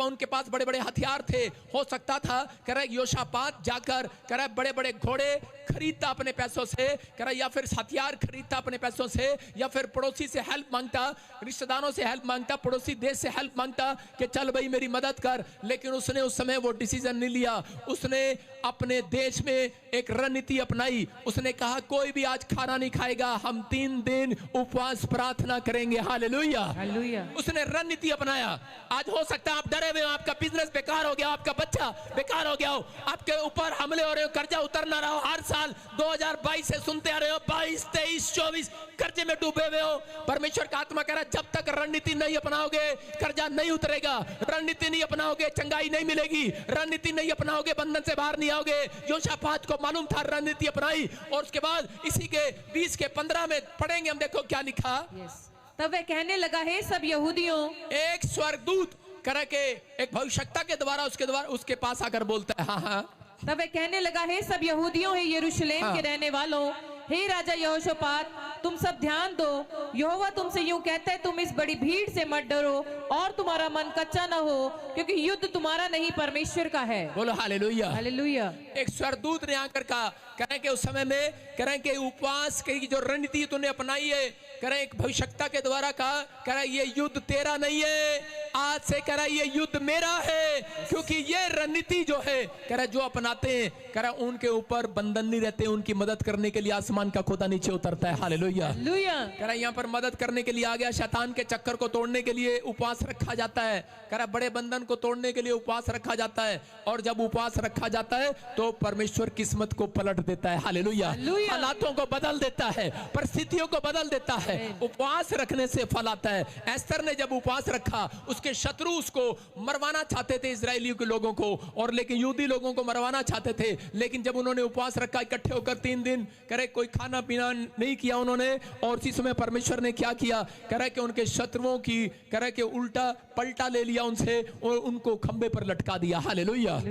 S1: उनके पास बड़े बड़े हथियार थे। हो सकता था कह रहा योशापात जाकर कह रहा बड़े बड़े घोड़े खरीदता अपने पैसों से, कह रहा या फिर हथियार खरीदता अपने पैसों से, या फिर पड़ोसी से हेल्प मांगता, रिश्तेदारों से हेल्प मांगता, पड़ोसी देश से हेल्प मांगता कि चल भाई मेरी मदद कर। लेकिन उसने उस समय वो डिसीजन नहीं लिया। उसने अपने देश में एक रणनीति अपनाई। उसने कहा कोई भी आज खाना नहीं खाएगा, हम 3 दिन उपवास प्रार्थना करेंगे। Hallelujah,
S2: hallelujah.
S1: उसने रणनीति अपनाया। आज हो सकता है आप डरे हुए हो, आपका बिजनेस बेकार हो गया, आपका बच्चा बेकार हो गया हो, आपके ऊपर हमले हो रहे हो, कर्जा उतर ना रहा हो। हर साल 2022 से सुनते आ रहे हो, 22, 23, 24 कर्जे में डूबे हुए हो। परमेश्वर का आत्मा कह रहा है जब तक रणनीति नहीं अपनाओगे कर्जा नहीं उतरेगा, रणनीति नहीं अपनाओगे चंगाई नहीं मिलेगी, रणनीति नहीं अपनाओगे बंधन से बाहर नहीं आओगे। योशापात को मालूम था, रणनीति अपनाई, और उसके बाद इसी के 20 के 15 में पढ़ेंगे हम, देखो क्या लिखा।
S2: तब वह कहने लगा, हे सब यहूदियों,
S1: एक स्वर्गदूत करे के एक भविष्यवक्ता के द्वारा उसके पास आकर बोलता है। हाँ हाँ,
S2: तब वह कहने लगा, हे सब यहूदियों, हे यरूशलेम के रहने वालों, हे राजा यहोशापात, तुम सब ध्यान दो। यहोवा तुमसे यूं कहता है, तुम इस बड़ी भीड़ से मत डरो और तुम्हारा मन कच्चा न हो, क्योंकि युद्ध तुम्हारा नहीं परमेश्वर का है।
S1: बोलो हालेलुया,
S2: हालेलुया।
S1: एक स्वर्गदूत ने आकर कहा, करें कि उस समय में करें कि उपवास की जो रणनीति तूने अपनाई है, करें एक भविष्यवक्ता के द्वारा कहा, करें ये युद्ध तेरा नहीं है, आज से करें ये युद्ध मेरा है। क्योंकि ये रणनीति जो है करें जो अपनाते हैं, करें उनके ऊपर बंधन नहीं रहते, उनकी मदद करने के लिए आसमान का खोदा नीचे उतरता है। हालेलुया, करें यहाँ पर मदद करने के लिए आ गया। शैतान के चक्कर को तोड़ने के लिए उपवास रखा जाता है, करें बड़े बंधन को तोड़ने के लिए उपवास रखा जाता है। और जब उपवास रखा जाता है तो परमेश्वर किस्मत को पलट देता है। हालेलुया, हालातों को बदल देता है, परिस्थितियों को बदल देता है। उपवास रखने से फल आता है। एस्तर ने जब उपवास रखा, उसके शत्रु उसको मरवाना चाहते थे, इजरायलियों के लोगों को, और लेकिन यहूदी लोगों को मरवाना चाहते थे। लेकिन जब उन्होंने उपवास रखा, इकट्ठे होकर 3 दिन करे कोई खाना पीना नहीं किया उन्होंने, और इसी समय परमेश्वर ने क्या किया, करे कि उनके शत्रुओं की करे कि उल्टा पलटा ले लिया उनसे और उनको खंबे पर लटका दिया। हालेलुया,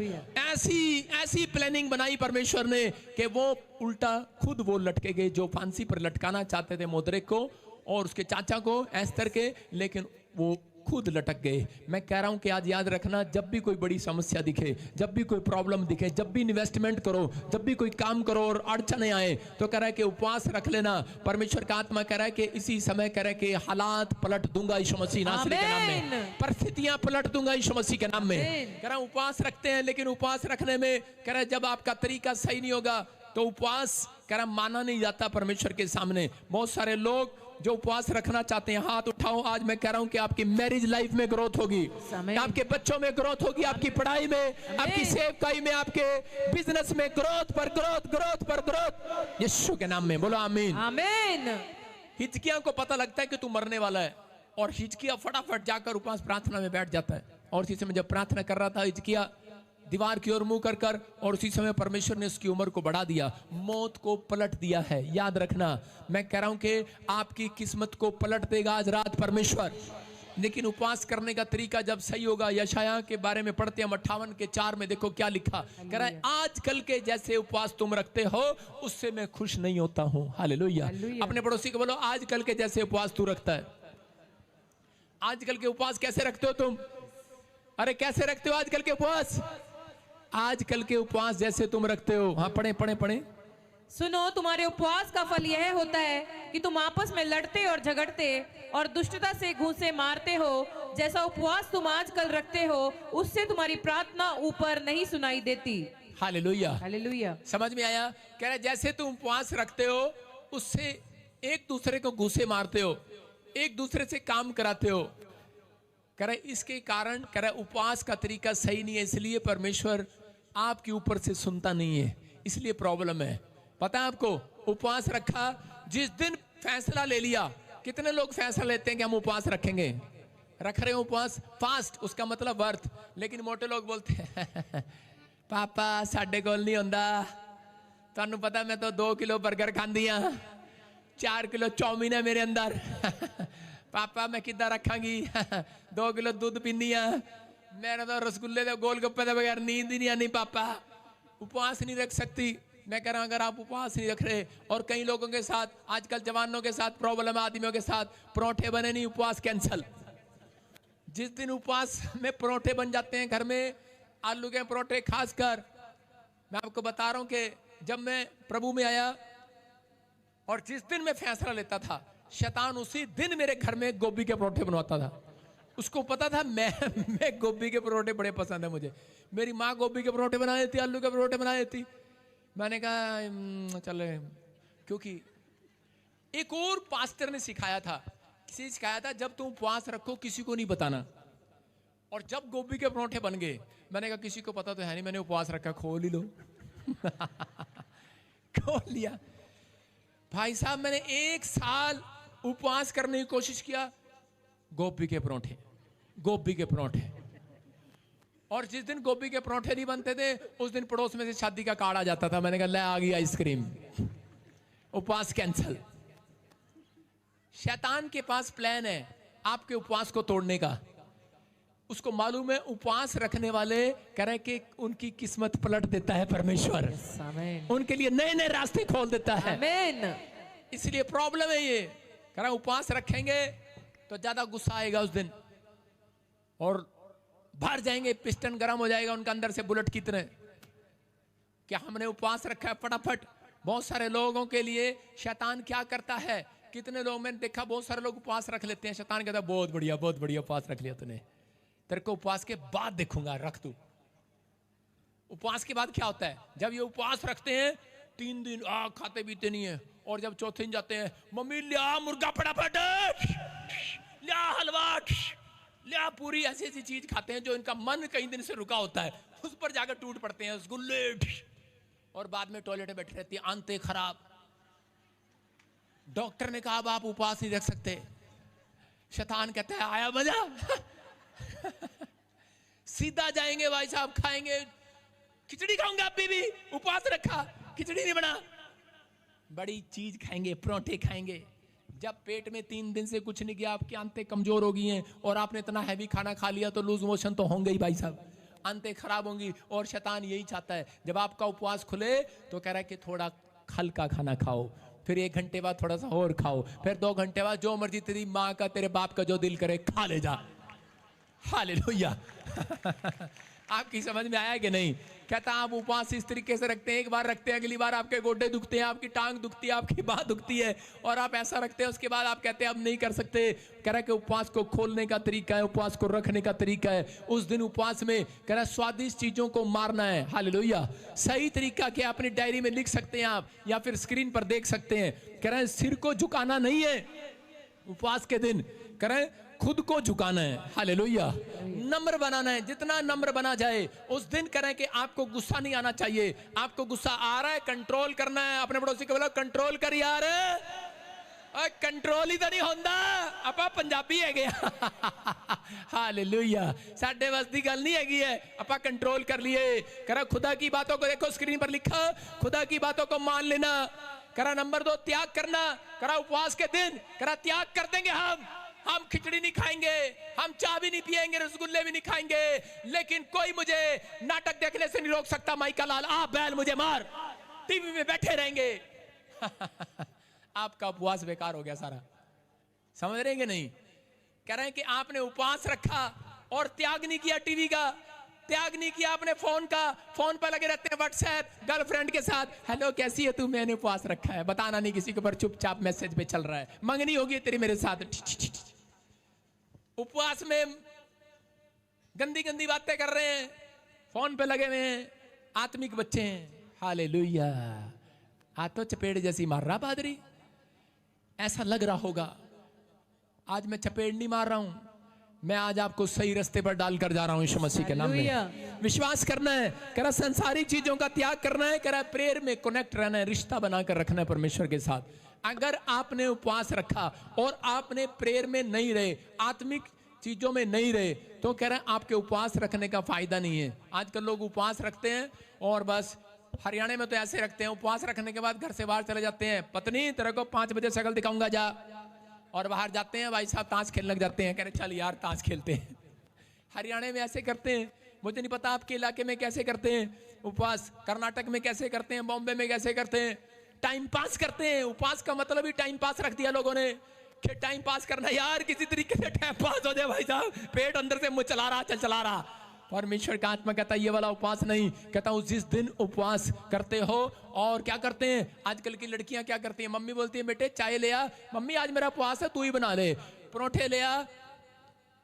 S1: ऐसी प्लानिंग बनाई परमेश्वर ने कि वो उल्टा खुद वो लटके गए, जो फांसी पर लटकाना चाहते थे मोद्रेक को और उसके चाचा को एस्तर के, लेकिन वो खुद लटक गए। मैं कह रहा हूं कि आज याद रखना, जब भी कोई बड़ी समस्या दिखे, जब भी कोई प्रॉब्लम दिखे, जब भी इन्वेस्टमेंट करो, जब भी कोई काम करो और अड़चने आए, तो कह रहा है कि उपवास रख लेना। परमेश्वर का आत्मा कह रहा है कि इसी समय कह रहा है कि हालात पलट दूंगा यीशु मसीह नासरी के नाम में, परिस्थितियां पलट दूंगा यीशु मसीह के नाम में। कह रहा हूं उपवास रखते हैं, लेकिन उपवास रखने में कह रहा है जब आपका तरीका सही नहीं होगा तो उपवास कह रहा माना नहीं जाता परमेश्वर के सामने। बहुत सारे लोग जो उपवास रखना चाहते हैं, हाथ उठाओ। आज मैं कह रहा हूं कि आपकी मैरिज लाइफ में ग्रोथ होगी, आपके बच्चों में ग्रोथ होगी, आपकी पढ़ाई में, आपकी सेवकाई में, आपके बिजनेस में ग्रोथ पर ग्रोथ, ग्रोथ पर ग्रोथ, यीशु के नाम में बोलो आमीन, आमीन। हिजकिय्याह को पता लगता है कि तू मरने वाला है, और हिजकिय्याह फटाफट जाकर उपवास प्रार्थना में बैठ जाता है। और इसी समय जब प्रार्थना कर रहा था हिजकिय्याह दीवार की ओर मुंह कर और उसी समय परमेश्वर ने उसकी उम्र को बढ़ा दिया, मौत को पलट दिया है। याद रखना, मैं कह रहा हूं कि आपकी किस्मत को पलट देगा आज रात परमेश्वर। लेकिन उपवास करने का तरीका जब सही होगा, यशायाह के बारे में पढ़ते हैं 58 के 4 में, देखो क्या लिखा, कह रहा है आजकल के जैसे उपवास तुम रखते हो उससे मैं खुश नहीं होता हूं। हालेलुया, अपने पड़ोसी को बोलो आजकल के जैसे उपवास तू रखता है। आजकल के उपवास कैसे रखते हो तुम? अरे कैसे रखते हो आजकल के उपवास? आजकल के उपवास जैसे तुम रखते हो। हाँ पढ़े पढ़े पढ़े।
S2: सुनो, तुम्हारे उपवास का फल यह होता है कि तुम आपस में लड़ते और झगड़ते और दुष्टता से घूंसे मारते हो। जैसा उपवास तुम आजकल रखते हो उससे तुम्हारी प्रार्थना ऊपर नहीं सुनाई देती।
S1: Hallelujah,
S2: hallelujah.
S1: समझ में आया? कह रहे जैसे तुम उपवास रखते हो उससे एक दूसरे को घूंसे मारते हो, एक दूसरे से काम कराते हो। कह रहे इसके कारण कह रहे उपवास का तरीका सही नहीं है, इसलिए परमेश्वर आपके ऊपर से सुनता नहीं है, इसलिए प्रॉब्लम है। पता है आपको, उपवास रखा, जिस दिन फैसला ले लिया, कितने लोग फैसला लेते हैं कि हम उपवास रखेंगे, रख रहे हैं उपवास, फास्ट, उसका मतलब व्रत। लेकिन मोटे लोग बोलते हैं पापा साडे कोल नहीं होंदा, तुहानू पता मैं तो 2 किलो बर्गर खांदी हां, 4 किलो चौमीन है मेरे अंदर पापा मैं किद्दां रखांगी 2 किलो दूध पीनी हां, मेरा तो रसगुल्ले दे गोलगप्पे दे बगैर नींद ही नहीं आनी पापा, उपवास नहीं रख सकती। मैं कह रहा हूं अगर आप उपवास नहीं रख रहे, और कई लोगों के साथ आजकल जवानों के साथ प्रॉब्लम है, आदमियों के साथ परोठे बने नहीं, उपवास कैंसल। जिस दिन उपवास में परोठे बन जाते हैं घर में, आलू के परोठे खासकर, मैं आपको बता रहा हूं कि जब मैं प्रभु में आया और जिस दिन मैं फैसला लेता था, शैतान उसी दिन मेरे घर में गोभी के परोठे बनवाता था। उसको पता था मैं गोभी के परोठे बड़े पसंद है मुझे। मेरी माँ गोभी के परोठे बना देती, आलू के परोठे बना देती। मैंने कहा चले, क्योंकि एक और पास्टर ने सिखाया था, किसी सिखाया था, जब तुम उपवास रखो किसी को नहीं बताना। और जब गोभी के परोठे बन गए, मैंने कहा किसी को पता तो है नहीं, मैंने उपवास रखा, खोल ही लो। खोल लिया। भाई साहब मैंने 1 साल उपवास करने की कोशिश किया, गोभी के परोठे, गोभी के परोठे। और जिस दिन गोभी के परोठे नहीं बनते थे, उस दिन पड़ोस में से शादी का कार्ड आ जाता था। मैंने कहा ले आ गई आइसक्रीम, उपवास कैंसल। शैतान के पास प्लान है आपके उपवास को तोड़ने का। उसको मालूम है उपवास रखने वाले कह रहे कि उनकी किस्मत पलट देता है परमेश्वर, उनके लिए नए नए रास्ते खोल देता है। इसलिए प्रॉब्लम है ये, कह रहा उपवास रखेंगे तो ज्यादा गुस्सा आएगा उस दिन, और भर जाएंगे, पिस्टन गर्म हो जाएगा उनका अंदर से बुलेट की तरह। क्या हमने उपवास रखा है फटाफट। बहुत सारे लोगों के लिए शैतान क्या करता है, कितने लोग मैंने देखा, बहुत सारे लोग उपवास रख लेते हैं, शैतान कहता है बहुत बढ़िया उपवास रख लिया तूने, तेरे को उपवास के बाद देखूंगा, रख तू। उपवास के बाद क्या होता है, जब ये उपवास रखते हैं 3 दिन खाते पीते नहीं है, और जब चौथे दिन जाते हैं, मम्मी लिया मुर्गा फटाफट, लिया हलवा, लिया पूरी, ऐसी ऐसी चीज खाते हैं जो इनका मन कई दिन से रुका होता है, उस पर जाकर टूट पड़ते हैं रसगुल्ले, और बाद में टॉयलेट में बैठे रहती है, आंतें खराब। डॉक्टर ने कहा अब आप उपवास नहीं रख सकते। शैतान कहता है आया मजा। सीधा जाएंगे भाई साहब, खाएंगे खिचड़ी, खाऊंगा अभी भी, उपवास रखा, खिचड़ी नहीं बना, बड़ी चीज खाएंगे, परोठे खाएंगे। जब पेट में 3 दिन से कुछ नहीं गया, आपकी आंतें कमजोर हो गई हैं, और आपने इतना हैवी खाना खा लिया तो लूज मोशन तो होंगे ही भाई साहब, आंतें खराब होंगी। और शैतान यही चाहता है, जब आपका उपवास खुले तो कह रहा है कि थोड़ा हल्का खाना खाओ, फिर 1 घंटे बाद थोड़ा सा और खाओ, फिर 2 घंटे बाद जो मर्जी तेरी माँ का तेरे बाप का जो दिल करे खा ले जा। हालेलुया। आपकी समझ में आया कि नहीं? कहता आप उपवास इस तरीके से रखते हैं, एक बार रखते हैं, अगली बार आपके गोड्डे दुखते हैं, आपकी टांग दुखती है, आपकी बात दुखती है, और आप ऐसा रखते हैं, उसके बाद आप कहते हैं अब नहीं कर सकते। कह रहा है कि उपवास को खोलने का तरीका है, उपवास को रखने का तरीका है। उस दिन उपवास में कह रहा है स्वादिष्ट चीजों को मारना है। हालेलुया। सही तरीका क्या अपनी डायरी में लिख सकते हैं आप, या फिर स्क्रीन पर देख सकते हैं। कह रहा है सिर को झुकाना नहीं है उपवास के दिन, कह रहा है खुद को झुकाना है। हालेलुया। नम्र बनाना है, जितना नम्र बना जाए। उस दिन करें कि आपको गुस्सा नहीं आना चाहिए, आपको गुस्सा आ रहा है कंट्रोल करना है। अपने पड़ोसी को बोलो कंट्रोल कर यार, कंट्रोल ही तो नहीं होता, अपा पंजाबी है गया। हालेलुया। साडे बस दी गल नहीं हैगी है, अपा कंट्रोल कर लिए। करा खुदा की बातों को देखो, स्क्रीन पर लिखा, खुदा की बातों को मान लेना। करा नंबर 2 त्याग करना। करा उपवास के दिन करा त्याग कर देंगे हम खिचड़ी नहीं खाएंगे, हम चाय भी नहीं पिएंगे, रसगुल्ले भी नहीं खाएंगे, लेकिन कोई मुझे नाटक देखने से नहीं रोक सकता। माइका लाल आ बैल मुझे मार, टीवी में बैठे रहेंगे। आपका उपवास बेकार हो गया सारा। समझ रहे हैं कि नहीं? कह रहे हैं कि आपने उपवास रखा और त्याग नहीं किया टीवी का, त्याग नहीं किया अपने फोन का। फोन पर लगे रहते हैं व्हाट्सएप, गर्लफ्रेंड के साथ, हेलो कैसी है तू, मैंने उपवास रखा है, बताना नहीं किसी के ऊपर, चुपचाप मैसेज पे चल रहा है, मंगनी होगी तेरी मेरे साथ। उपवास में गंदी गंदी बातें कर रहे हैं, फोन पे लगे हुए हैं, आत्मिक बच्चे हैं। हालेलुया। आ तो चपेड़ जैसी मार रहा पादरी, ऐसा लग रहा होगा। आज मैं चपेड़ नहीं मार रहा हूं, मैं आज आपको सही रास्ते पर डालकर जा रहा हूं यीशु मसीह के नाम में। विश्वास करना है, कह रहा संसारिक चीजों का त्याग करना है, कह रहा प्रेयर में कनेक्ट रहना है, रिश्ता बनाकर रखना है परमेश्वर के साथ। अगर आपने उपवास रखा और आपने प्रेयर में नहीं रहे, आत्मिक चीजों में नहीं रहे, तो कह रहा है आपके उपवास रखने का फायदा नहीं है। आजकल लोग उपवास रखते हैं और बस, हरियाणा में तो ऐसे रखते हैं, उपवास रखने के बाद घर से बाहर चले जाते हैं, पत्नी तेरे को 5 बजे शक्ल दिखाऊंगा जा, और बाहर जाते हैं भाई साहब ताश खेलने लग जाते हैं, कह रहे चल यार ताश खेलते हैं। हरियाणा में ऐसे करते हैं, मुझे नहीं पता आपके इलाके में कैसे करते हैं उपवास, कर्नाटक में कैसे करते हैं, बॉम्बे में कैसे करते हैं। टाइम पास करते हैं, उपवास का मतलब ही टाइम पास रख दिया लोगों ने कि टाइम पास करना, यार किसी तरीके से टाइम पास हो जाए भाई साहब, पेट अंदर से मुंह चला रहा, चला रहा। परमेश्वर का आत्मा कहता है ये वाला उपवास नहीं, कहता हूँ जिस दिन उपवास करते हो। और क्या करते हैं आजकल की लड़कियां, क्या करती हैं, मम्मी बोलती है बेटे चाय ले आ, मम्मी आज मेरा उपवास है तू ही बना ले, परोठे ले आ,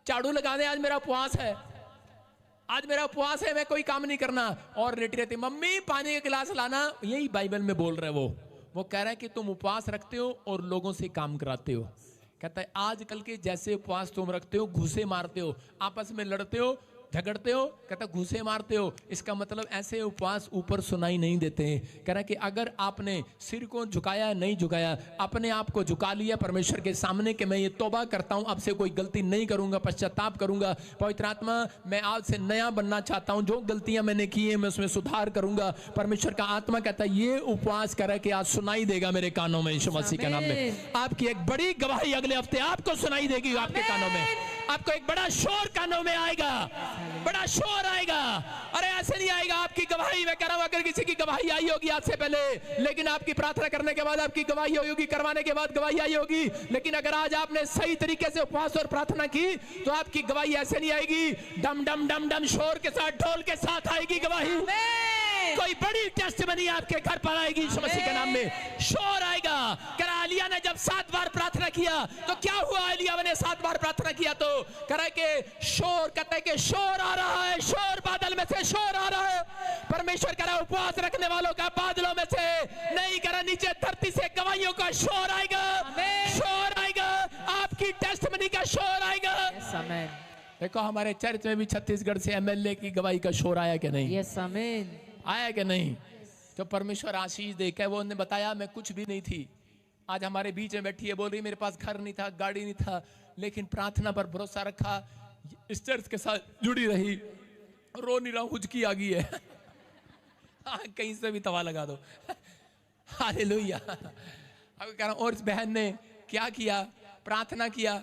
S1: झाड़ू लगा दे, आज मेरा उपवास है, आज मेरा उपवास है, मैं कोई काम नहीं करना। और लेटी रहती, मम्मी पानी का गिलास लाना। यही बाइबल में बोल रहे वो कह रहा है कि तुम उपवास रखते हो और लोगों से काम कराते हो। कहता है आजकल के जैसे उपवास तुम रखते हो, घूसे मारते हो, आपस में लड़ते हो, झगड़ते हो, कहता घूसे मारते हो, इसका मतलब ऐसे उपवास ऊपर सुनाई नहीं देते हैं। कह रहा कि अगर आपने सिर को झुकाया, नहीं झुकाया, अपने आप को झुका लिया परमेश्वर के सामने कि मैं ये तौबा करता हूं, अब से कोई गलती नहीं करूंगा, पश्चाताप करूंगा, पवित्र आत्मा मैं आज से नया बनना चाहता हूं, जो गलतियां मैंने की है मैं उसमें सुधार करूंगा। परमेश्वर का आत्मा कहता है ये उपवास करे कि आज सुनाई देगा मेरे कानों में, यीशु मसीह के नाम में। आपकी एक बड़ी गवाही अगले हफ्ते आपको सुनाई देगी, आपके कानों में, आपको एक बड़ा शोर कानों में आएगा, बड़ा शोर आएगा। अरे ऐसे नहीं आएगा आपकी गवाही, मैं कह रहा हूं अगर किसी की गवाही आई होगी आज से पहले, लेकिन आपकी प्रार्थना करने के बाद आपकी गवाही होगी, करवाने के बाद गवाही आई होगी, लेकिन अगर आज आपने सही तरीके से उपवास और प्रार्थना की तो आपकी गवाही ऐसे नहीं आएगी, डम डम डम डम शोर के साथ, ढोल के साथ आएगी गवाही। कोई बड़ी टेस्टमनी आपके घर पर आएगी यीशु मसीह के नाम में, शोर आएगा। करा एलिया ने जब 7 बार प्रार्थना किया तो क्या हुआ, एलिया ने 7 बार प्रार्थना किया तो करा के शोर, कहते हैं कि शोर आ रहा है, शोर बादल में से शोर आ रहा है। परमेश्वर करा उपवास रखने वालों का बादलों में से नहीं, करा नीचे धरती से गवाहियों का शोर आएगा, शोर आएगा, आपकी टेस्टमनी का शोर आएगा। देखो हमारे चर्च में भी छत्तीसगढ़ से एमएलए की गवाही का शोर आया कि नहीं?
S2: यस आमीन।
S1: आया कि नहीं? तो परमेश्वर आशीष दे के वो ने बताया मैं कुछ भी नहीं थी, आज हमारे बीच में बैठी है, बोल रही मेरे पास घर नहीं था, गाड़ी नहीं था, लेकिन प्रार्थना पर भरोसा रखा, इस चर्च के साथ जुड़ी रही, रो नहीं रहा, हुजकी आ गई है। कहीं से भी तवा लगा दो। हालेलुया। अब कह रहा हूं, और इस बहन ने क्या किया, प्रार्थना किया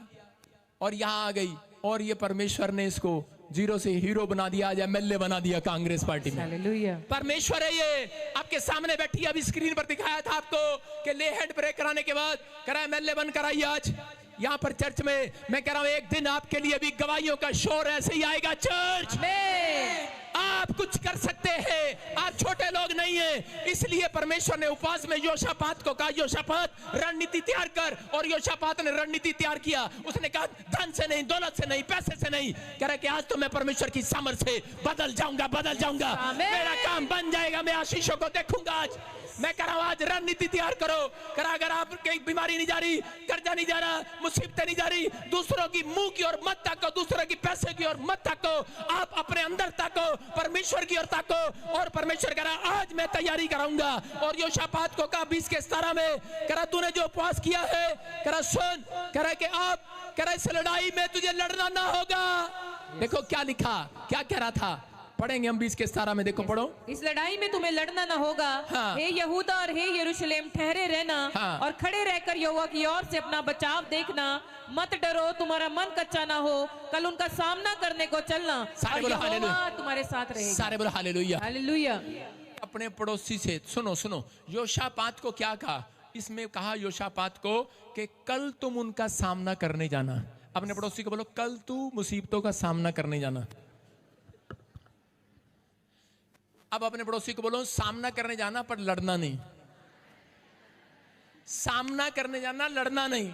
S1: और यहां आ गई, और ये परमेश्वर ने इसको 0 से हीरो बना दिया, आज एमएलए बना दिया कांग्रेस पार्टी में।
S2: हालेलुया।
S1: परमेश्वर है ये, आपके सामने बैठी, अभी स्क्रीन पर दिखाया था आपको कि ले हैंड ब्रेक कराने के बाद करा एमएलए बनकर आई आज यहाँ पर चर्च में। मैं कह रहा हूं एक दिन आपके लिए भी गवाहियों का शोर ऐसे ही आएगा चर्च में। आप कुछ कर सकते हैं, आप छोटे लोग नहीं हैं, इसलिए परमेश्वर ने उपवास में योशापात को कहा योशापात रणनीति तैयार कर, और योशापात ने रणनीति तैयार किया। उसने कहा धन से नहीं, दौलत से नहीं, पैसे से नहीं, कह रहा कि आज तो मैं परमेश्वर की सामर्थ से बदल जाऊंगा, मेरा काम बन जाएगा, मैं आशीषों को देखूंगा। आज मैं कह रहा हूं आज रणनीति तैयार करो। करा अगर आपकी बीमारी नहीं जा रही, कर्जा नहीं जा रहा, मुसीबतें नहीं जा रही, दूसरों की मुंह की ओर मत ताको, दूसरों की पैसे की ओर मत ताको, आप अपने अंदर ताको, परमेश्वर की ओर ताको। और परमेश्वर कह रहा आज मैं तैयारी कराऊंगा। और योशापात को कहा 20 के 17 में, कह रहा तूने जो उपवास किया है, कह रहा सुन, कह रहा कि आप, कह रहा इस लड़ाई में तुझे लड़ना ना होगा। देखो क्या लिखा, क्या कह रहा था, पढ़ेंगे हम 20 के 17 में, देखो पढ़ो।
S2: इस लड़ाई में तुम्हें लड़ना ना होगा।
S1: हाँ।
S2: हे यहूदा और हे यरूशलेम ठहरे रहना।
S1: हाँ।
S2: और खड़े रहकर यहोवा की ओर से अपना बचाव देखना, मत डरो, तुम्हारा मन कच्चा ना हो, कल उनका सामना करने को चलना,
S1: सारे
S2: और
S1: बोलो
S2: यहोवा
S1: हालेलुया।
S2: तुम्हारे साथ रहेगा।
S1: सारे बोलो हालेलुया।
S2: हालेलुया।
S1: अपने पड़ोसी से सुनो, योशापात को क्या कहा, इसमें कहा योशापात को कि कल तुम उनका सामना करने जाना। अपने पड़ोसी को बोलो कल तू मुसीबतों का सामना करने जाना। अब अपने पड़ोसी को बोलो सामना करने जाना पर लड़ना नहीं, सामना करने जाना, लड़ना नहीं।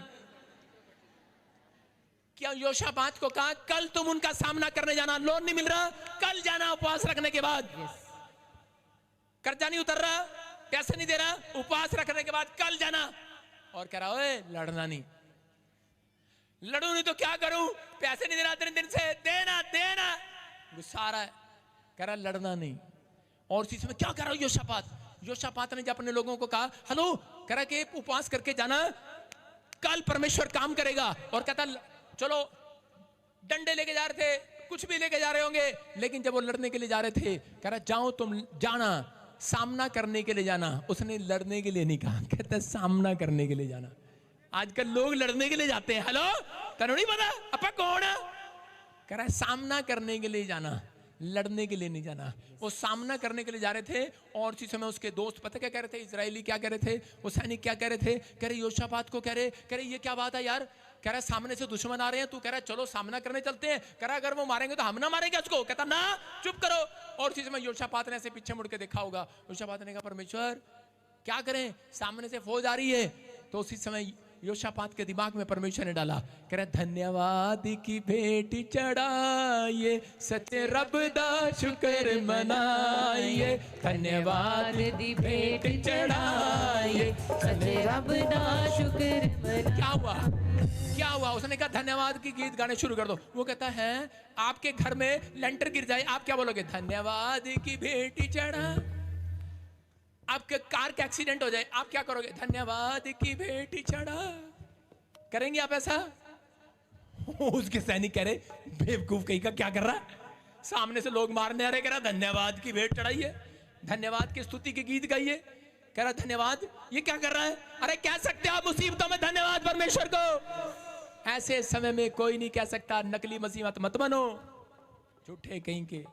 S1: क्या योशापात को कहा कल तुम उनका सामना करने जाना, लोन नहीं मिल रहा कल जाना उपवास रखने के बाद, कर्जा नहीं उतर रहा, पैसे नहीं दे रहा, उपवास रखने के बाद कल जाना। और कह रहा ओए लड़ना नहीं, लड़ू नहीं तो क्या करूं, पैसे नहीं दे रहा 3 दिन से, देना, गुस्सा आ रहा है, कह रहा लड़ना नहीं। और चीज में क्या कर रहा है योशापात ने जब अपने लोगों को कहा हेलो, कह रहा कि उपवास करके जाना, कल परमेश्वर काम करेगा। और कहता चलो, डंडे लेके जा रहे थे, कुछ भी लेके जा रहे होंगे, लेकिन जब वो लड़ने के लिए जा रहे थे, कह रहा जाओ तुम जाना, सामना करने के लिए जाना। उसने लड़ने के लिए नहीं कहा, कहता सामना करने के लिए जाना। आजकल लोग लड़ने के लिए जाते हैं, हेलो तेनू नहीं पता अपा कौन है, कह रहा है सामना करने के लिए जाना, लड़ने के लिए नहीं जाना। वो सामना करने के लिए जा रहे थे और उसी समय उसके दोस्त पता क्या कह रहे थे, इजरायली क्या कह रहे थे, वो सैनिक क्या कह रहे थे, कह रहे योशापात को कह रहे ये क्या बात है यार, कह रहा सामने से दुश्मन आ रहे हैं, तू कह रहा चलो सामना करने चलते हैं, कह रहा अगर वो मारेंगे तो हम ना मारेंगे उसको, कहता ना चुप करो। और उसी समय योशापात ने ऐसे पीछे मुड़ के देखा होगा, योशापात ने कहा परमेश्वर क्या करें, सामने से फौज आ रही है। तो उसी समय योशापात के दिमाग में परमेश्वर ने डाला, कह रहा धन्यवाद की भेंट चढ़ाइए, सच्चे रब दा शुक्र मनाइए, धन्यवाद की भेंट चढ़ाइए, सच्चे रब दा शुक्र मनाइए। क्या हुआ, क्या हुआ? उसने कहा धन्यवाद की गीत गाने शुरू कर दो। वो कहता है आपके घर में लेंटर गिर जाए, आप क्या बोलोगे? धन्यवाद की भेंट चढ़ा। आपके कार का एक्सीडेंट हो जाए, आप क्या करोगे? धन्यवाद की भेंट चढ़ा। करेंगे आप ऐसा? उसके सैनिक कह रहे बेवकूफ कहीं का क्या कर रहा है, सामने से लोग मारने आ रहे, कह रहा धन्यवाद की भेंट चढ़ाइए, धन्यवाद की स्तुति के गीत गाइए, कह रहा धन्यवाद, ये क्या कर रहा है? अरे कह सकते हो आप मुसीबतों में धन्यवाद परमेश्वर को, ऐसे समय में कोई नहीं कह सकता। नकली मसीह मत बनो, झूठे कहीं के।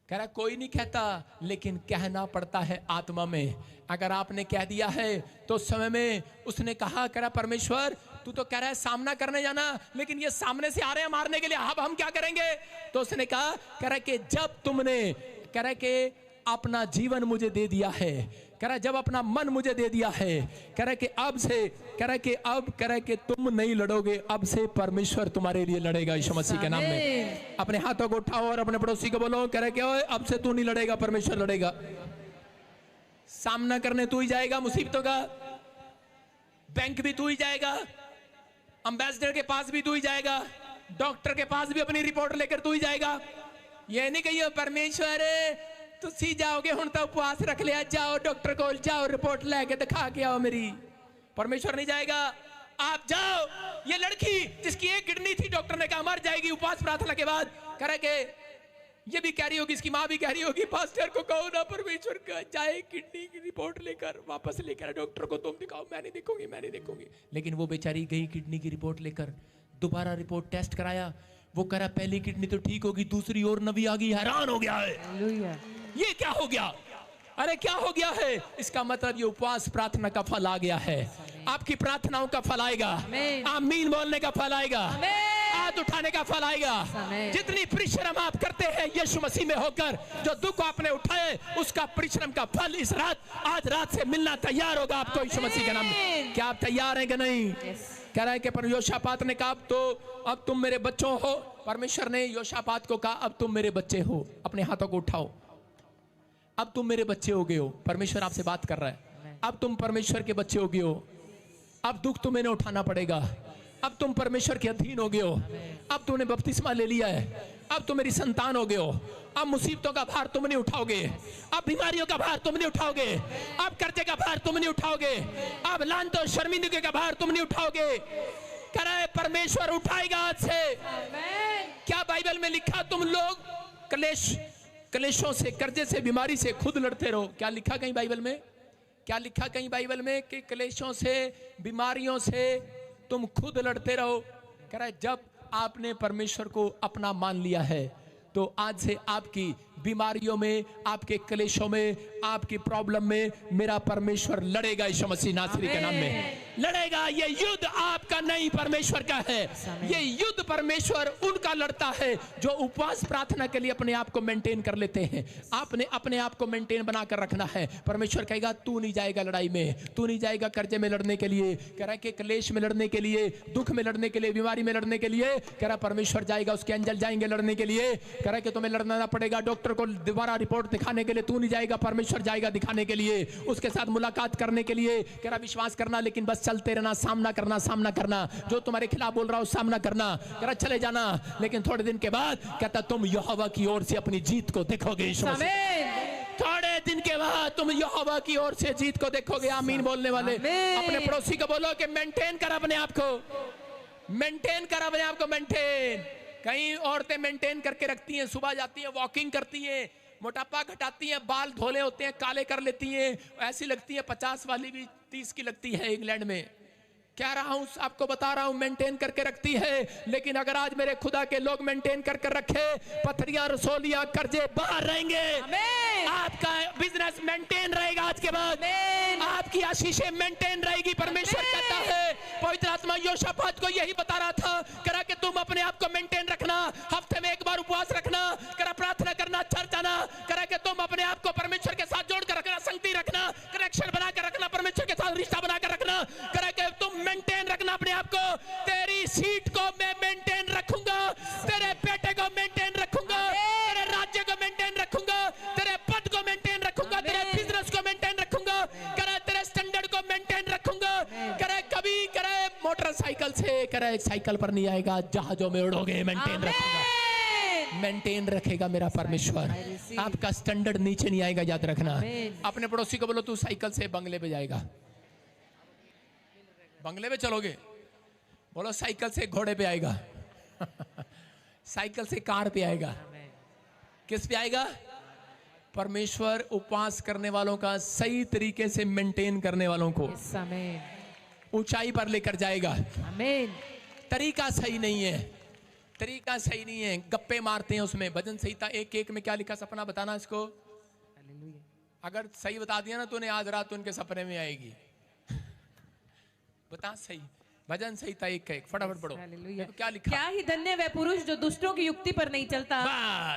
S1: कह रहा कोई नहीं कहता, लेकिन कहना पड़ता है आत्मा में। अगर आपने कह दिया है तो समय में उसने कहा, कह रहा परमेश्वर तू तो कह रहा है सामना करने जाना, लेकिन ये सामने से आ रहे हैं मारने के लिए, अब हम क्या करेंगे? तो उसने कहा, कह रहा कि जब तुमने, कह रहा कि अपना जीवन मुझे दे दिया है, कह रहा जब अपना मन मुझे दे दिया है, कह रहा कि अब से, कह रहा कि अब, कह रहा कि तुम नहीं लड़ोगे, अब से परमेश्वर तुम्हारे लिए लड़ेगा यीशु मसीह के नाम में। अपने हाथों को उठाओ और अपने पड़ोसी को बोलो, कह रहा कि ओए अब से तू नहीं लड़ेगा, परमेश्वर लड़ेगा। सामना करने तू ही जाएगा मुसीबतों का, बैंक भी तू ही जाएगा, एम्बेसडर के पास भी तू ही जाएगा, डॉक्टर के पास भी अपनी रिपोर्ट लेकर तू ही जाएगा। ये नहीं कहिए परमेश्वर तुसी जाओगे हुण तो उपवास रख लिया, जाओ डॉक्टर को जाओ रिपोर्ट लेके दिखा के आओ मेरी। परमेश्वर नहीं जाएगा, आप जाओ। ये लड़की जिसकी एक किडनी थी, डॉक्टर ने कहा मर जाएगी, उपवास प्रार्थना के बाद करे के ये भी कह रही होगी, इसकी माँ भी कह रही होगी पास्टर को कहो ना परमेश्वर का जाए किडनी की रिपोर्ट लेकर वापस लेकर, डॉक्टर को तुम दिखाओ, मैं नहीं देखूंगी, मैं नहीं देखूंगी। लेकिन वो बेचारी गई किडनी की रिपोर्ट लेकर, दोबारा रिपोर्ट टेस्ट कराया, वो कह रहा पहली किडनी तो ठीक होगी, दूसरी और नवी आ गई, हैरान हो गया है, ये क्या हो गया? अरे क्या हो गया है? इसका मतलब ये उपवास प्रार्थना का फल आ गया है, आपकी प्रार्थनाओं का फल आएगा, आमीन बोलने का फल आएगा, हाथ उठाने का फल आएगा। जितनी परिश्रम आप करते हैं यीशु मसीह में होकर, जो दुख आपने उठाए उसका परिश्रम का फल इस रात, आज रात से मिलना तैयार होगा आपको यीशु मसीह के नाम में। क्या आप तैयार हैं कि नहीं? कह रहा है कि पर योशापात ने कहा अब तुम मेरे बच्चों हो। परमेश्वर ने योशापात को कहा अब तुम मेरे बच्चे हो, अपने हाथों को उठाओ, अब तुम मेरे बच्चे हो गए हो। परमेश्वर आपसे बात कर रहा है, अब तुम परमेश्वर के बच्चे हो गए हो, अब दुख तुम्हें उठाना पड़ेगा, अब तुम परमेश्वर के अधीन हो गए हो, अब तुमने बपतिस्मा ले लिया है, अब तुम मेरी संतान हो गए हो, अब मुसीबतों का भार तुम नहीं उठाओगे, अब बीमारियों का भार तुम नहीं उठाओगे, अब कर्जे का भार तुम नहीं उठाओगे, अब लानत और शर्मिंदगी का भार तुम नहीं उठाओगे। कह रहा है परमेश्वर उठाएगा आज से। क्या बाइबल में लिखा तुम लोग कलेशों से, कर्जे से, बीमारी से खुद लड़ते रहो? क्या लिखा कहीं बाइबल में? क्या लिखा कहीं बाइबल में कि कलेशों से, बीमारियों से तुम खुद लड़ते रहो? कह रहा है जब आपने परमेश्वर को अपना मान लिया है तो आज से आपकी बीमारियों में, आपके कलेशों में, आपकी प्रॉब्लम में मेरा परमेश्वर लड़ेगा यीशु मसीह नासरी के नाम में लड़ेगा। ये युद्ध आपका नहीं परमेश्वर का है, ये युद्ध परमेश्वर उनका लड़ता है जो उपवास प्रार्थना के लिए अपने आप को मेंटेन कर लेते हैं। आपने अपने आप को मेंटेन बनाकर रखना है। परमेश्वर कहेगा तू नहीं जाएगा लड़ाई में, तू नहीं जाएगा कर्जे में लड़ने के लिए, कह रहा है कि क्लेश में लड़ने के लिए, दुख में लड़ने के लिए, बीमारी में लड़ने के लिए, कह रहा परमेश्वर जाएगा, उसके एंजल जाएंगे लड़ने के लिए। कह रहा है कि तुम्हें लड़ना पड़ेगा, डॉक्टर को दोबारा रिपोर्ट दिखाने के लिए तू नहीं जाएगा, परमेश्वर जाएगा दिखाने के लिए, उसके साथ मुलाकात करने के लिए। कह रहा विश्वास करना, लेकिन बस चलते रहना, सामना करना, सामना करना, जो तुम्हारे खिलाफ बोल रहा हो सामना करना। कह रहा चले जाना, लेकिन थोड़े दिन के बाद कहता तुम यहोवा की ओर से अपनी जीत को देखोगे यीशु मसीह। थोड़े दिन के बाद तुम यहोवा की ओर से जीत को देखोगे। आमीन बोलने वाले अपने पड़ोसी को बोलो कि मेंटेन कर अपने आप को, मेंटेन कर अपने आप को, मेंटेन। कई औरतें मेंटेन करके रखती हैं, सुबह जाती हैं, वॉकिंग करती हैं, मोटापा घटाती हैं, बाल धोले होते हैं, काले कर लेती हैं, ऐसी लगती है 50 वाली भी 30 की लगती है इंग्लैंड में। कह रहा हूं, आपको बता रहा हूं, मेंटेन करके रखती है। लेकिन अगर आज मेरे खुदा के लोग मेंटेन करके रखे, पथरियां, रसोलियां, कर्जे बाहर रहेंगे। आपका बिजनेस मेंटेन रहेगा। आज के बाद आपकी आशीषें मेंटेन रहेगी। परमेश्वर कहता है, पवित्र आत्मा यहोशापात को यही बता रहा था, करा कि तुम अपने आप को मेंटेन रखना, हफ्ते में एक बार उपवास रखना, करा प्रार्थना करना, चर्च आना, करा कि तुम अपने आप को परमेश्वर के साथ जोड़कर रखना, संगति रखना, कनेक्शन बनाकर रखना, परमेश्वर के साथ रिश्ता बनाकर रखना, करा कि तुम मेंटेन रखना अपने आप को। तेरी सीट को मैं मेंटेन रखूंगा, तेरे बेटे को मेंटेन रखूंगा, तेरे राज्य को मेंटेन रखूंगा, तेरे पद को मेंटेन रखूंगा, तेरे बिजनेस को मेंटेन रखूंगा, करे तेरे स्टैंडर्ड को मेंटेन रखूंगा। करे कभी करे मोटरसाइकिल से, करे साइकिल पर नहीं आएगा, जहाजों में उड़ोगे, मेंटेन रखूंगा, मेंटेन रखेगा मेरा परमेश्वर। आपका स्टैंडर्ड नीचे नहीं आएगा, याद रखना। अपने पड़ोसी को बोलो, तू साइकिल से बंगले पे जाएगा, बंगले पे चलोगे। बोलो, साइकिल से घोड़े पे आएगा साइकिल से कार पे आएगा। किस पे आएगा? परमेश्वर उपवास करने वालों का, सही तरीके से मेंटेन करने वालों को ऊंचाई पर लेकर जाएगा। तरीका सही नहीं है, तरीका सही नहीं है, गप्पे मारते हैं उसमें। भजन संहिता 1:1 में क्या लिखा? सपना बताना इसको। अगर सही बता दिया ना तूने, आज रात तो उनके सपने में आएगी। बता सही। भजन संहिता 1:1 फटाफट पढ़ो। तो क्या लिखा?
S2: क्या ही धन्य वह पुरुष जो दुष्टों की युक्ति पर नहीं चलता,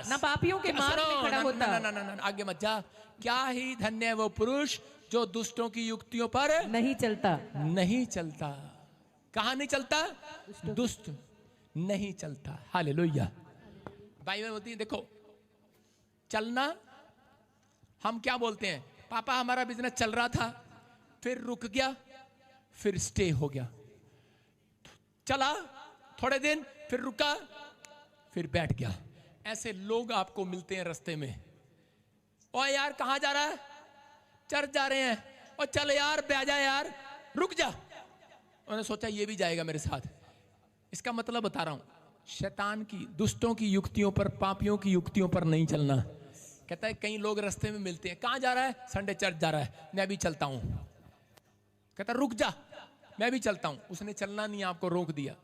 S2: न पापियों के मार्ग में खड़ा होता।
S1: ना, आगे मत जा। क्या ही धन्य वो पुरुष जो दुष्टों की युक्तियों पर
S2: नहीं चलता।
S1: नहीं चलता। कहां नहीं चलता? दुष्ट नहीं चलता। हालेलुया। बाइबल बोलती है, देखो चलना, हम क्या बोलते हैं? पापा हमारा बिजनेस चल रहा था, फिर रुक गया, फिर स्टे हो गया, चला थोड़े दिन, फिर रुका, फिर बैठ गया। ऐसे लोग आपको मिलते हैं रास्ते में। ओ यार कहां जा रहा है? चर्च जा रहे हैं। और चल यार, बैठ जा यार, रुक जा। उन्होंने सोचा ये भी जाएगा मेरे साथ। इसका मतलब बता रहा हूं, शैतान की, दुष्टों की युक्तियों पर, पापियों की युक्तियों पर नहीं चलना। कहता है कई लोग रास्ते में मिलते हैं, कहां जा रहा है? संडे चर्च जा रहा है, मैं भी चलता हूं। कहता रुक जा, मैं भी चलता हूं। उसने चलना नहीं, आपको रोक दिया।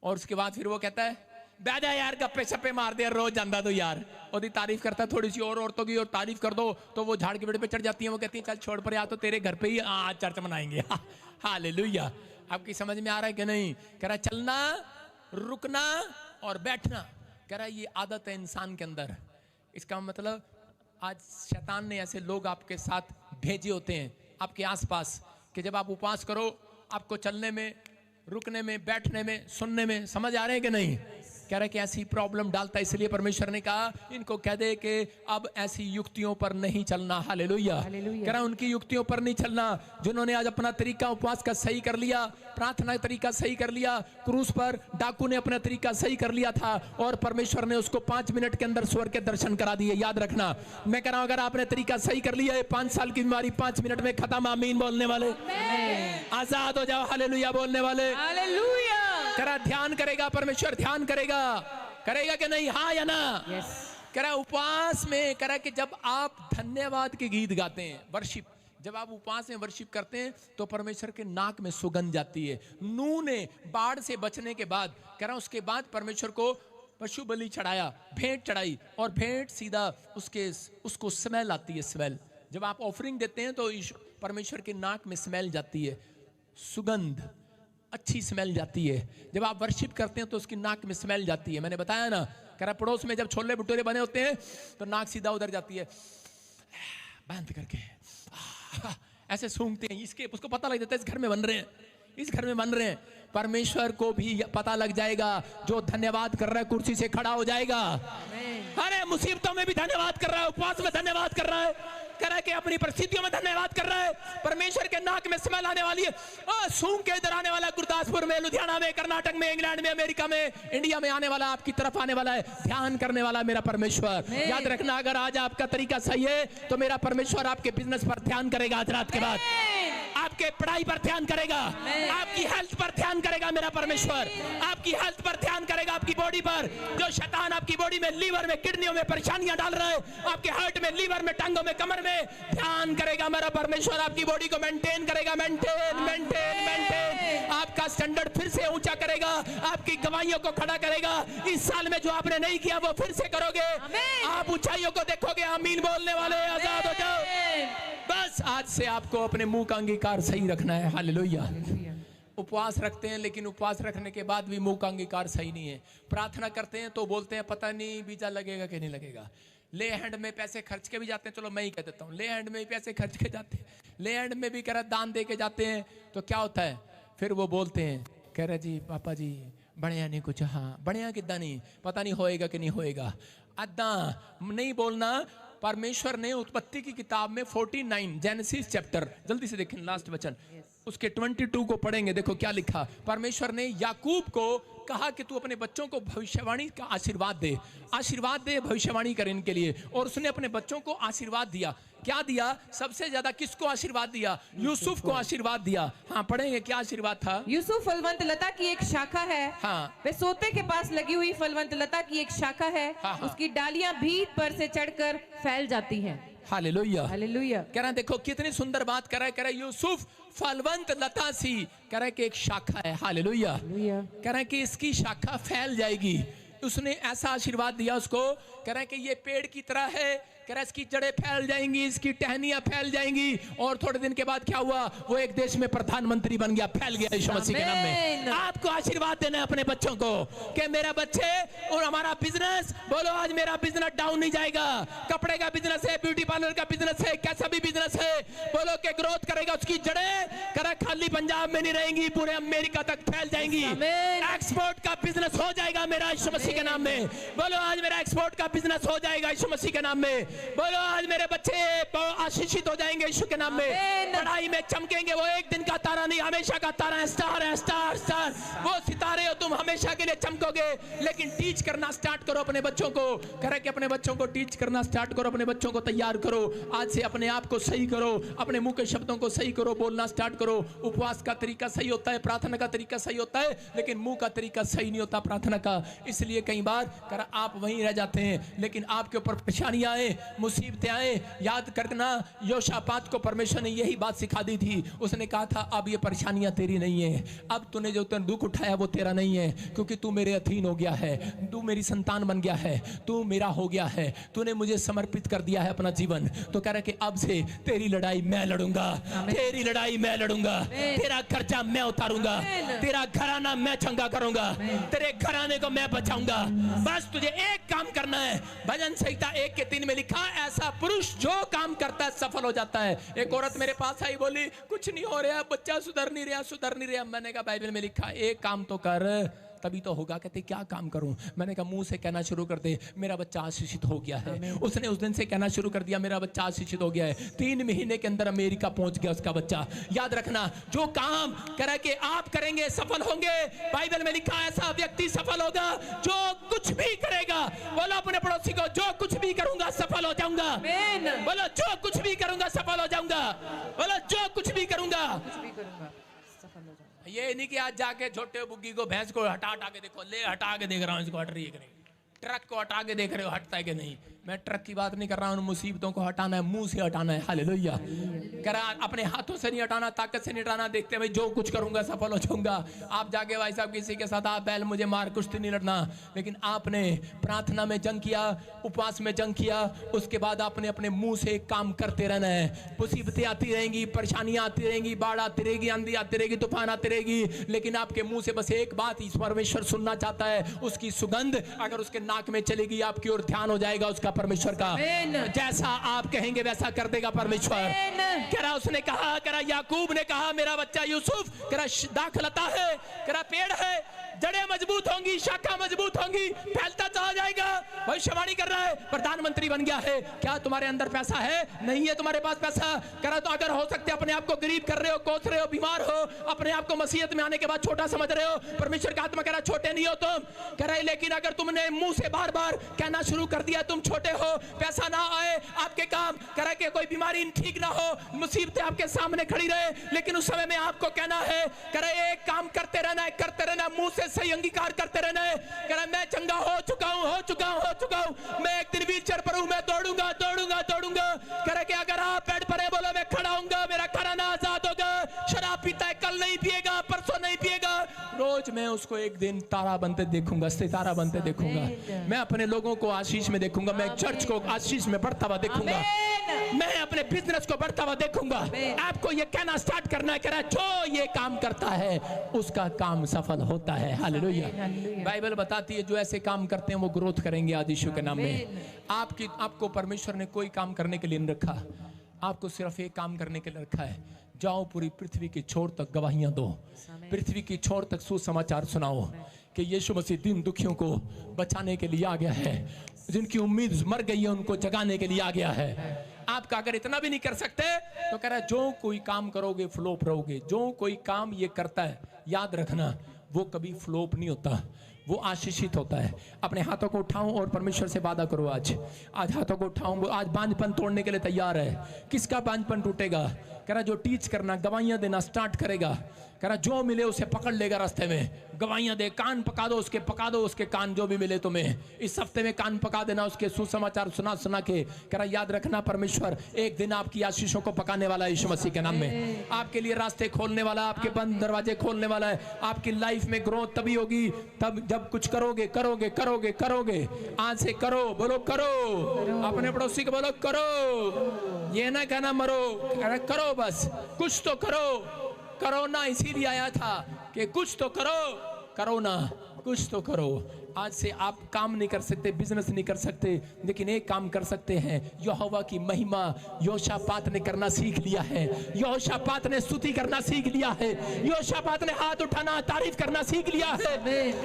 S1: और उसके बाद फिर वो कहता है, बैठ जा यार, गप्पे छप्पे मार दे, रोज ਜਾਂਦਾ तो यार। और तारीफ करता है थोड़ी सी और औरतों की, और तारीफ कर दो तो वो झाड़ के पेड़ पे चढ़ जाती है। वो कहती है चल छोड़ पर, या तो तेरे घर पे ही आज चर्च मनाएंगे। हालेलुया। आपकी समझ में आ रहा है कि नहीं? कह रहा है चलना, रुकना और बैठना। कह रहा है ये आदत है इंसान के अंदर। इसका मतलब आज शैतान ने ऐसे लोग आपके साथ भेजे होते हैं आपके आसपास, कि जब आप उपवास करो, आपको चलने में, रुकने में, बैठने में, सुनने में, समझ आ रहे हैं कि नहीं? कह रहे कि ऐसी प्रॉब्लम डालता है। इसलिए परमेश्वर ने कहा इनको कह दे कि अब ऐसी युक्तियों पर नहीं चलना। हालेलुया। कह रहा उनकी युक्तियों पर नहीं चलना। जिन्होंने आज अपना तरीका उपवास का सही कर लिया, प्रार्थना का तरीका सही कर लिया, क्रूस पर डाकू ने अपना तरीका सही कर लिया था, और परमेश्वर ने उसको 5 मिनट के अंदर स्वर्ग के दर्शन करा दिए। याद रखना, मैं कह रहा हूं अगर आपने तरीका सही कर लिया है, 5 साल की बीमारी 5 मिनट में खत्म। आमीन बोलने वाले आजाद हो जाओ। हालेलुया बोलने वाले।
S2: हालेलुया।
S1: करा ध्यान करेगा परमेश्वर, ध्यान करेगा, करेगा कि नहीं? हाँ या ना? करा उपवास में, करा कि जब आप धन्यवाद के गीत गाते हैं, वर्शिप, जब आप उपवास में वर्शिप करते हैं तो परमेश्वर के नाक में सुगंध जाती है। नूह ने बाढ़ से बचने के बाद, कह रहा उसके बाद परमेश्वर को पशु बलि चढ़ाया, भेंट चढ़ाई, और भेंट सीधा उसको स्मेल आती है। स्मेल जब आप ऑफरिंग देते हैं तो परमेश्वर के नाक में स्मेल जाती है, सुगंध, अच्छी स्मेल जाती है। जब आप वर्शिप करते हैं तो उसकी नाक में स्मेल जाती है। मैंने बताया ना, कह रहा पड़ोस में जब छोले भटूरे बने होते हैं तो नाक सीधा उधर जाती है, बंद करके ऐसे सूंघते हैं। उसको पता लग जाता है इस घर में बन रहे हैं, इस घर में बन रहे हैं। परमेश्वर को भी पता लग जाएगा, जो धन्यवाद कर रहा है कुर्सी से खड़ा हो जाएगा। अरे मुसीबतों में भी धन्यवाद कर रहा है, उपवास में धन्यवाद कर रहा है, कह रहा है कि अपनी परिस्थितियों में धन्यवाद कर रहा है। परमेश्वर के नाक में स्मेल आने वाली है, सूंघ के इधर आने वाला, गुरदासपुर में, लुधियाना में, कर्नाटक में, इंग्लैंड में, अमेरिका में, इंडिया में आने वाला, आपकी तरफ आने वाला है। ध्यान करने वाला मेरा परमेश्वर। याद रखना, अगर आज आपका तरीका सही है तो मेरा परमेश्वर आपके बिजनेस पर ध्यान करेगा आज रात के बाद। आपके आपके पढ़ाई पर ध्यान करेगा, आपकी हेल्थ पर ध्यान करेगा मेरा परमेश्वर, आपकी हेल्थ पर ध्यान करेगा, आपकी बॉडी पर। जो शैतान आपकी बॉडी में, लीवर में, किडनियों में परेशानियां डाल रहा है, आपके हार्ट में, लीवर में, टांगों में, कमर में, ध्यान करेगा मेरा परमेश्वर, आपकी बॉडी को मेंटेन करेगा, मेंटेन मेंटेन मेंटेन, आपका स्टैंडर्ड फिर से ऊंचा करेगा, आपकी गवाहियों को खड़ा करेगा। इस साल में जो आपने नहीं किया वो फिर से करोगे, आप ऊंचाइयों को देखोगे। आमीन बोलने वाले आजाद हो जाओ। बस आज से आपको अपने मुंह का अंगीकार सही रखना है। हालेलुया। उपवास रखते हैं, लेकिन उपवास रखने के बाद भी मुंह का अंगीकार सही नहीं है। प्रार्थना करते हैं तो बोलते हैं पता नहीं वीजा लगेगा कि नहीं लगेगा। ले हैंड में पैसे खर्च के भी जाते हैं, चलो मैं ही कह देता हूँ, ले हैंड में भी पैसे खर्च के जाते हैं, ले हैंड में भी कह रहा दान दे के जाते हैं, तो क्या होता है फिर वो बोलते हैं, कह रहे जी पापा जी बढ़िया नहीं कुछ, हाँ बढ़िया कितना नहीं, पता नहीं होएगा कि नहीं होएगा। अद्दा नहीं बोलना। परमेश्वर ने उत्पत्ति की किताब में 49 जेनेसिस चैप्टर, जल्दी से देखें लास्ट वचन, उसके 22 को पढ़ेंगे। देखो क्या लिखा। परमेश्वर ने याकूब को कहा कि तू अपने बच्चों को भविष्यवाणी का आशीर्वाद दे भविष्यवाणी कर इनके लिए। और उसने अपने बच्चों को आशीर्वाद दिया। क्या दिया? सबसे ज्यादा किसको आशीर्वाद दिया? यूसुफ को आशीर्वाद दिया। हाँ पढ़ेंगे क्या आशीर्वाद था।
S2: यूसुफ फलवंत लता की एक शाखा है,
S1: हाँ
S2: वे सोते के पास लगी हुई फलवंत लता की एक शाखा है,
S1: हाँ।
S2: उसकी डालियां भीत पर से चढ़कर फैल जाती हैं।
S1: Hallelujah
S2: hallelujah.
S1: कह रहा है, देखो कितनी सुंदर बात कर रहा है यूसुफ फलवंत लता सी, कह रहा है कि एक शाखा है। हालेलुया। कह रहा है कि इसकी शाखा फैल जाएगी। उसने ऐसा आशीर्वाद दिया उसको, कह रहा है कि ये पेड़ की तरह है, कह रहा है इसकी जड़ें फैल जाएंगी, इसकी टहनियां फैल जाएंगी। और थोड़े दिन के बाद क्या हुआ? वो एक देश में प्रधानमंत्री बन गया, फैल गया यीशु मसीह के नाम में। आपको आशीर्वाद देना है अपने बच्चों को कि मेरा बच्चे और हमारा बिजनेस, बोलो आज मेरा बिजनेस डाउन नहीं जाएगा। कपड़े का बिजनेस है, ब्यूटी पार्लर का बिजनेस है, कैसा भी बिजनेस है, बोलो के ग्रोथ करेगा। उसकी जड़ें करा खाली पंजाब में नहीं रहेंगी, पूरे अमेरिका तक फैल जाएंगी। एक्सपोर्ट का बिजनेस हो जाएगा मेरा यीशु मसीह के नाम में। बोलो आज मेरा एक्सपोर्ट का बिजनेस हो जाएगा यीशु मसीह के नाम में। बोलो आज मेरे बच्चे आशीषित हो जाएंगे यीशु के नाम में। पढ़ाई में चमकेंगे। वो एक दिन का तारा नहीं, हमेशा का तारा है। स्टार है, स्टार स्टार। वो सितारे हो तुम, हमेशा के लिए चमकोगे। लेकिन टीच करना स्टार्ट करो अपने बच्चों को। करे कि अपने बच्चों को टीच करना स्टार्ट करो, अपने बच्चों को तैयार करो। आज से अपने आप को सही करो, अपने मुंह के शब्दों को सही करो, बोलना स्टार्ट करो। उपवास का तरीका सही होता है, प्रार्थना का तरीका सही होता है, लेकिन मुंह का तरीका सही नहीं होता प्रार्थना का। इसलिए कई बार आप वहीं रह जाते हैं। लेकिन आपके ऊपर परेशानियां आए, मुसीबतें आए, याद करना योशापात को परमेश्वर ने यही बात सिखा दी थी। उसने कहा था अब ये परेशानियां तेरी नहीं है, अब तूने जो दुख उठाया वो तेरा नहीं है, क्योंकि तू मेरे अधीन हो गया है, तू मेरी संतान बन गया है, तू मेरा हो गया है, तूने मुझे समर्पित कर दिया है अपना जीवन। तो कह रहा कि अब से तेरी लड़ाई मैं लड़ूंगा, तेरी लड़ाई मैं लड़ूंगा, तेरा खर्चा मैं उतारूंगा, तेरा घराना मैं चंगा करूंगा, तेरे घराने को मैं बचाऊंगा। बस तुझे एक काम करना है। भजन संहिता 1:3 में लिखा, ऐसा पुरुष जो काम करता है सफल हो जाता है। एक औरत मेरे पास आई, बोली कुछ नहीं हो रहा, बच्चा सुधर नहीं रहा। मैंने कहा बाइबल में लिखा एक काम तो कर, तभी तो होगा। कहते क्या काम करूं? मैंने कहा मुंह से कहना शुरू कर दे, मेरा बच्चा आशीषित हो गया है। उसने उस दिन से कहना शुरू कर दिया, मेरा बच्चा आशीषित हो गया है। 3 महीने के अंदर अमेरिका पहुंच गया उसका बच्चा। याद रखना, जो काम करा के आप करेंगे सफल होंगे। बाइबल में लिखा ऐसा व्यक्ति सफल होगा जो कुछ भी करेगा। बोलो अपने पड़ोसी को, जो कुछ भी करूंगा सफल हो जाऊंगा। बोलो जो कुछ भी करूंगा सफल हो जाऊंगा। बोलो जो कुछ भी करूंगा ये नहीं कि आज जाके छोटे बुग्गी को, भैंस को हटा के देखो, ले हटा के देख रहा हूँ इसको हट रही है कि नहीं, ट्रक को हटा के देख रहे हो हटता है कि नहीं। मैं ट्रक की बात नहीं कर रहा हूँ, मुसीबतों को हटाना है, मुंह से हटाना है। हालेलुया। कह रहा अपने हाथों से नहीं हटाना, ताकत से नहीं हटाना। देखते भाई जो कुछ करूंगा सफल हो जाऊंगा। आप जाके भाई साहब किसी के साथ आप बैल मुझे मार, कुश्ती नहीं लड़ना। लेकिन आपने प्रार्थना में जंग किया, उपवास में जंग किया, उसके बाद आपने अपने मुंह से एक काम करते रहना है। मुसीबतें आती रहेंगी, परेशानियां आती रहेंगी, बाढ़ आती रहेगी, आंधी आती रहेगी, तूफान आती रहेगी, लेकिन आपके मुंह से बस एक बात इस परमेश्वर सुनना चाहता है। उसकी सुगंध अगर उसके नाक में चलेगी, आपकी ओर ध्यान हो जाएगा उसका परमेश्वर का। जैसा आप कहेंगे वैसा कर देगा परमेश्वर। कह रहा उसने कहा, कह रहा याकूब ने कहा मेरा बच्चा यूसुफ, कह रहा दाखलता है, कह रहा पेड़ है, जड़ें मजबूत होंगी, शाखा मजबूत होंगी, फैलता चला जाएगा। भविष्यवाणी कर रहा है, प्रधानमंत्री बन गया है, क्या तुम्हारे अंदर पैसा है? नहीं है तुम्हारे पास पैसा। कह रहा तो अगर हो सकते अपने आप को गरीब कर रहे हो, कोस रहे हो, बीमार हो, अपने आप को मसीहत में आने के बाद छोटा समझ रहे हो, परमेश्वर का आत्मा कह रहा छोटे नहीं हो तुम। कह रहा है लेकिन अगर तुमने मुंह से बार बार कहना शुरू कर दिया तुम छोटे हो, पैसा ना आए आपके काम, कह रहा है कि कोई बीमारी ठीक ना हो, मुसीबतें आपके सामने खड़ी रहे, लेकिन उस समय में आपको कहना है, कह रहा है एक काम करते रहना है, करते रहना, मुंह से सही अंगीकार करते रहना है। कह रहा है मैं चंगा हो चुका हूं, हो चुका हूं, हो चुका हूं, मैं एक दिन व्हीलचेयर पर हूं, मैं दौड़ूंगा दौड़ूंगा दौड़ूंगा। कह रहा है कि अगर आप बेड पर है बोलो मैं खड़ा हूंगा, मेरा खड़ाना आजाद होगा। शराब पीता है कल नहीं पिएगा, परसों नहीं पिएगा, रोज मैं उसको एक दिन तारा बनते देखूंगा, सितारा बनते देखूंगा, मैं अपने लोगों को आशीष में देखूंगा, मैं चर्च को आशीष में बढ़ता हुआ देखूंगा, मैं अपने बिजनेस को बढ़ता हुआ देखूंगा। आपको ये कहना स्टार्ट करना है, कह रहा है जो ये काम करता है उसका काम सफल होता है। हालेलुया। बाइबल बताती है जो ऐसे काम करते हैं वो ग्रोथ करेंगे आज यीशु के नाम में। आपको परमेश्वर ने कोई काम करने के लिए नहीं रखा, आपको सिर्फ एक काम करने के लिए रखा है, जाओ पूरी पृथ्वी की छोर तक गवाहियां दो, पृथ्वी की छोर तक सुसमाचार सुनाओ कि यीशु मसीह दीन दुखियों को बचाने के लिए आ गया है, जिनकी उम्मीद मर गई है उनको जगाने के लिए आ गया है। आपका अगर इतना भी नहीं कर सकते तो कह रहा है जो कोई काम करोगे फ्लोप रहोगे। जो कोई काम ये करता है याद रखना वो कभी फ्लोप नहीं होता, वो आशीषित होता है। अपने हाथों को उठाऊं और परमेश्वर से वादा करो, आज हाथों को उठाऊं, वो आज बांझपन तोड़ने के लिए तैयार है। किसका बांझपन टूटेगा? कह रहा जो टीच करना, गवाहियां देना स्टार्ट करेगा, कह रहा जो मिले उसे पकड़ लेगा रास्ते में, गवाहियां दे, कान पका दो उसके, पका दो उसके कान, जो भी मिले तुम्हें इस हफ्ते में कान पका देना उसके, सुसमाचार सुना सुना के। कह रहा याद रखना परमेश्वर एक दिन आपकी आशीषों को पकाने वाला है यीशु मसीह के नाम में, आपके लिए रास्ते खोलने वाला, आपके बंद दरवाजे खोलने वाला है। आपकी लाइफ में ग्रोथ तभी होगी तब जब कुछ करोगे करोगे करोगे करोगे। आज से करो, बोलो करो, अपने पड़ोसी को बोलो करो, ये ना कहना मरो, करो, बस कुछ तो करो। कोरोना इसीलिए आया था कि कुछ तो करो, कोरोना कुछ तो करो। आज से आप काम नहीं कर सकते, बिजनेस नहीं कर सकते, लेकिन एक काम कर सकते हैं, यहोवा की महिमा योशापात ने करना सीख लिया है, योशापात ने स्तुति करना सीख लिया है, योशापात ने हाथ उठाना तारीफ करना सीख लिया है,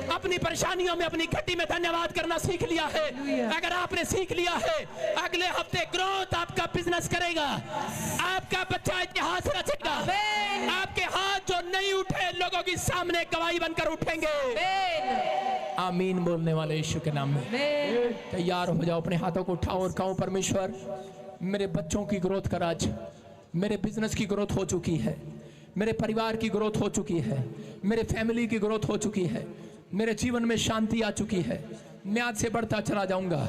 S1: अपनी परेशानियों में अपनी घटी में धन्यवाद करना सीख लिया है। अगर आपने सीख लिया है अगले हफ्ते ग्रोथ आपका बिजनेस करेगा, आपका बच्चा इतिहास रचेगा, आपके हाथ जो नहीं उठे लोगों के सामने गवाही बनकर उठेंगे। आमीन बोलने वाले यीशु के नाम में तैयार हो जाओ, अपने हाथों को उठाओ और कहो परमेश्वर मेरे बच्चों की ग्रोथ कर, आज मेरे बिजनेस की ग्रोथ हो चुकी है, मेरे परिवार की ग्रोथ हो चुकी है, मेरे फैमिली की ग्रोथ हो चुकी है, मेरे जीवन में शांति आ चुकी है, मैं आज से बढ़ता चला जाऊंगा,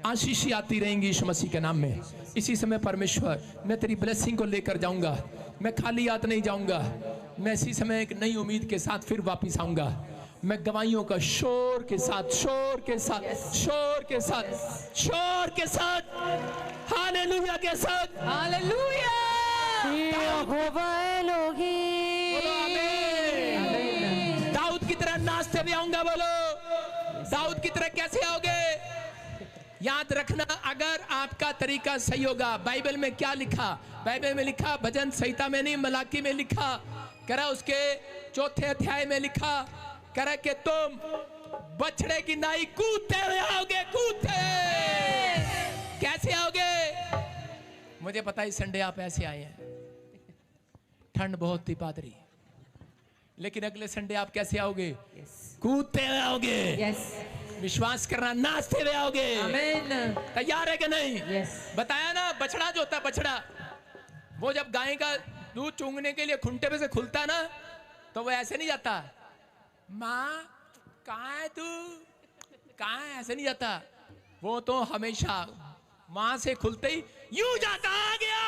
S1: आशीष आती रहेंगी यीशु मसीह के नाम में। इसी समय परमेश्वर मैं तेरी ब्लेसिंग को लेकर जाऊंगा, मैं खाली हाथ नहीं जाऊंगा, मैं इसी समय एक नई उम्मीद के साथ फिर वापिस आऊंगा, मैं गवाहियों का शोर के साथ, शोर के साथ, शोर के साथ, शोर के साथ, हालेलुया के साथ,
S2: हालेलुया।
S1: दाऊद की तरह नाचते हुए आऊंगा, बोलो दाऊद की तरह कैसे आओगे? याद रखना अगर आपका तरीका सही होगा। बाइबल में क्या लिखा? बाइबल में लिखा, भजन संहिता में नहीं मलाकी में लिखा, करा उसके 4 अध्याय में लिखा, करा कि तुम बछड़े की नाई कूदते हुए आओगे, कूदते। कैसे आओगे? मुझे पता है संडे आप ऐसे आए हैं, ठंड बहुत थी पादरी, लेकिन अगले संडे आप कैसे आओगे? कूदते हुए आओगे। विश्वास करना, नाचते हुए आओगे। तैयार है कि नहीं? बताया ना, बछड़ा जो होता है, बछड़ा वो जब गाय का दूध चूंगने के लिए खुंटे पे से खुलता ना, तो वो ऐसे नहीं जाता, माँ कहाँ है तू, कहाँ है, ऐसे नहीं जाता। वो तो हमेशा माँ से खुलते ही यूं जाता, आ गया।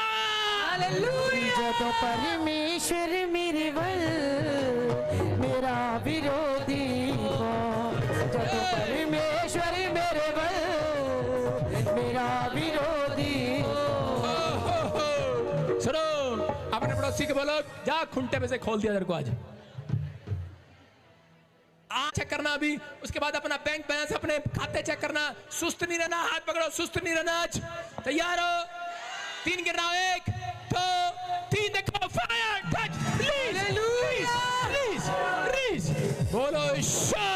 S3: हालेलुया। जब परमेश्वर मेरे बल मेरा विरोधी हो, जब परमेश्वर मेरे बल मेरा विरोधी हो।
S1: सुनो, अपने पड़ोसी के बोलो, जा खुंटे पे से खोल दिया तेरे को आज चेक करना अभी, उसके बाद अपना बैंक बैलेंस, अपने खाते चेक करना, सुस्त नहीं रहना, हाथ पकड़ो, सुस्त नहीं रहना। आज तैयार हो? 3 गिनना, 1 2 3, देखो, fire, touch, release, release, release, बोलो शो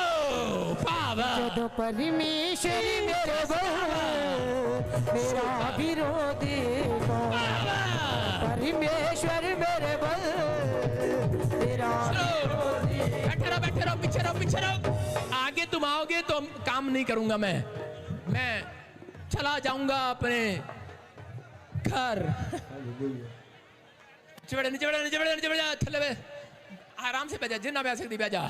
S1: पावर।
S3: परमेश्वर मेरे बल मेरा विरोधी कौन परमेश्वर मेरे बल मेरा
S1: बैठे रहो पीछे रहो आगे तुम आओगे तो काम नहीं करूंगा मैं चला जाऊंगा अपने घर नीचे बैठ थल्ले पे आराम से बैठा जितना बैठ सकती बैठा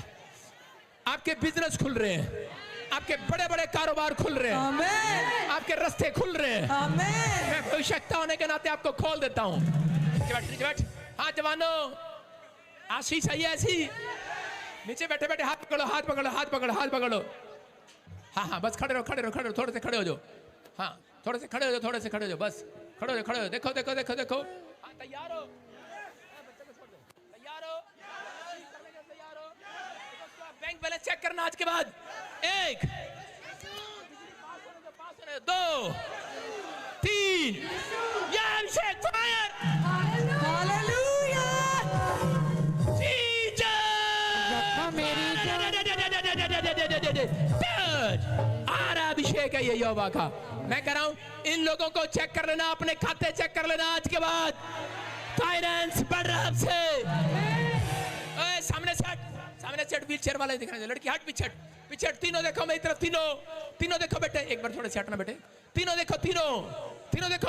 S1: आपके बिजनेस खुल रहे हैं आपके बड़े बड़े कारोबार खुल रहे हैं
S2: आमीन
S1: आपके रास्ते खुल रहे हैं
S2: आमीन
S1: मैं आवश्यकता होने के नाते आपको खोल देता हूँ नीचे बैठ हाँ जवानों आशीष है ऐसी नीचे बैठे हाथ पकड़ो हाँ बस खड़े रहो थोड़े से खड़े हो जाओ हाँ थोड़े से खड़े हो जाओ बस खड़े हो जाओ देखो हाँ तैयार हो बैंक बैलेंस चेक करना आज के बाद 1 2 3 अभिषेक फायर
S2: हालेलुया
S1: अभिषेक है ये यहोवा का मैं कह रहा हूं इन लोगों को चेक कर लेना अपने खाते चेक कर लेना आज के बाद फाइनेंस बढ़ रहा से सामने सेट व्हील चेयर वाले दिख रहे हैं लड़की हट पीछे तीनों देखो मेरी तरफ तीनों देखो बेटे एक बार थोड़े से हटना बेटे तीनों देखो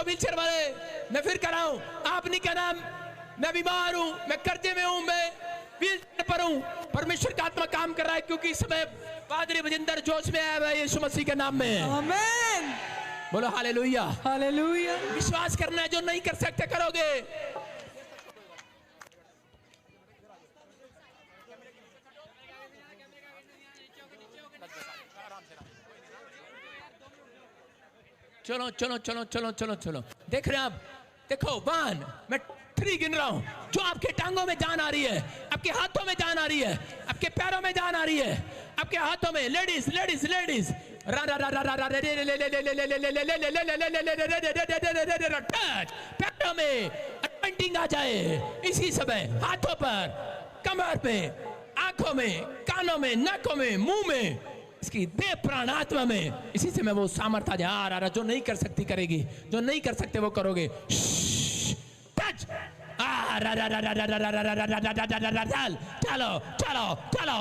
S1: व्हील चेयर वाले मैं फिर कह रहा हूं आप नहीं कहना मैं बीमार हूं मैं कर्जे में हूं मैं व्हील चेयर पर हूं परमेश्वर का आत्मा काम कर रहा है क्योंकि इस समय पादरी बजिंदर जोश में आया है यीशु मसीह के नाम में
S2: आमीन
S1: बोलो हालेलुया
S2: हालेलुया
S1: विश्वास करना है जो नहीं कर सकते करोगे चलो देख रहे हैं आप देखो 1 मैं 3 गिन रहा हूं जो आपके टांगों में जान आ रही है आपके हाथों में जान आ रही है आपके पैरों में जान आ रही है आपके हाथों में लेडीज पैरों में अनॉइंटिंग आ जाए इसी समय हाथों पर कमर पे आंखों में कानों में नाकों में मुंह में इसकी देह प्राण आत्मा में इसी से मैं वो सामर्थ्य आ रहा जो नहीं कर सकती करेगी जो नहीं कर सकते वो करोगे टच चलो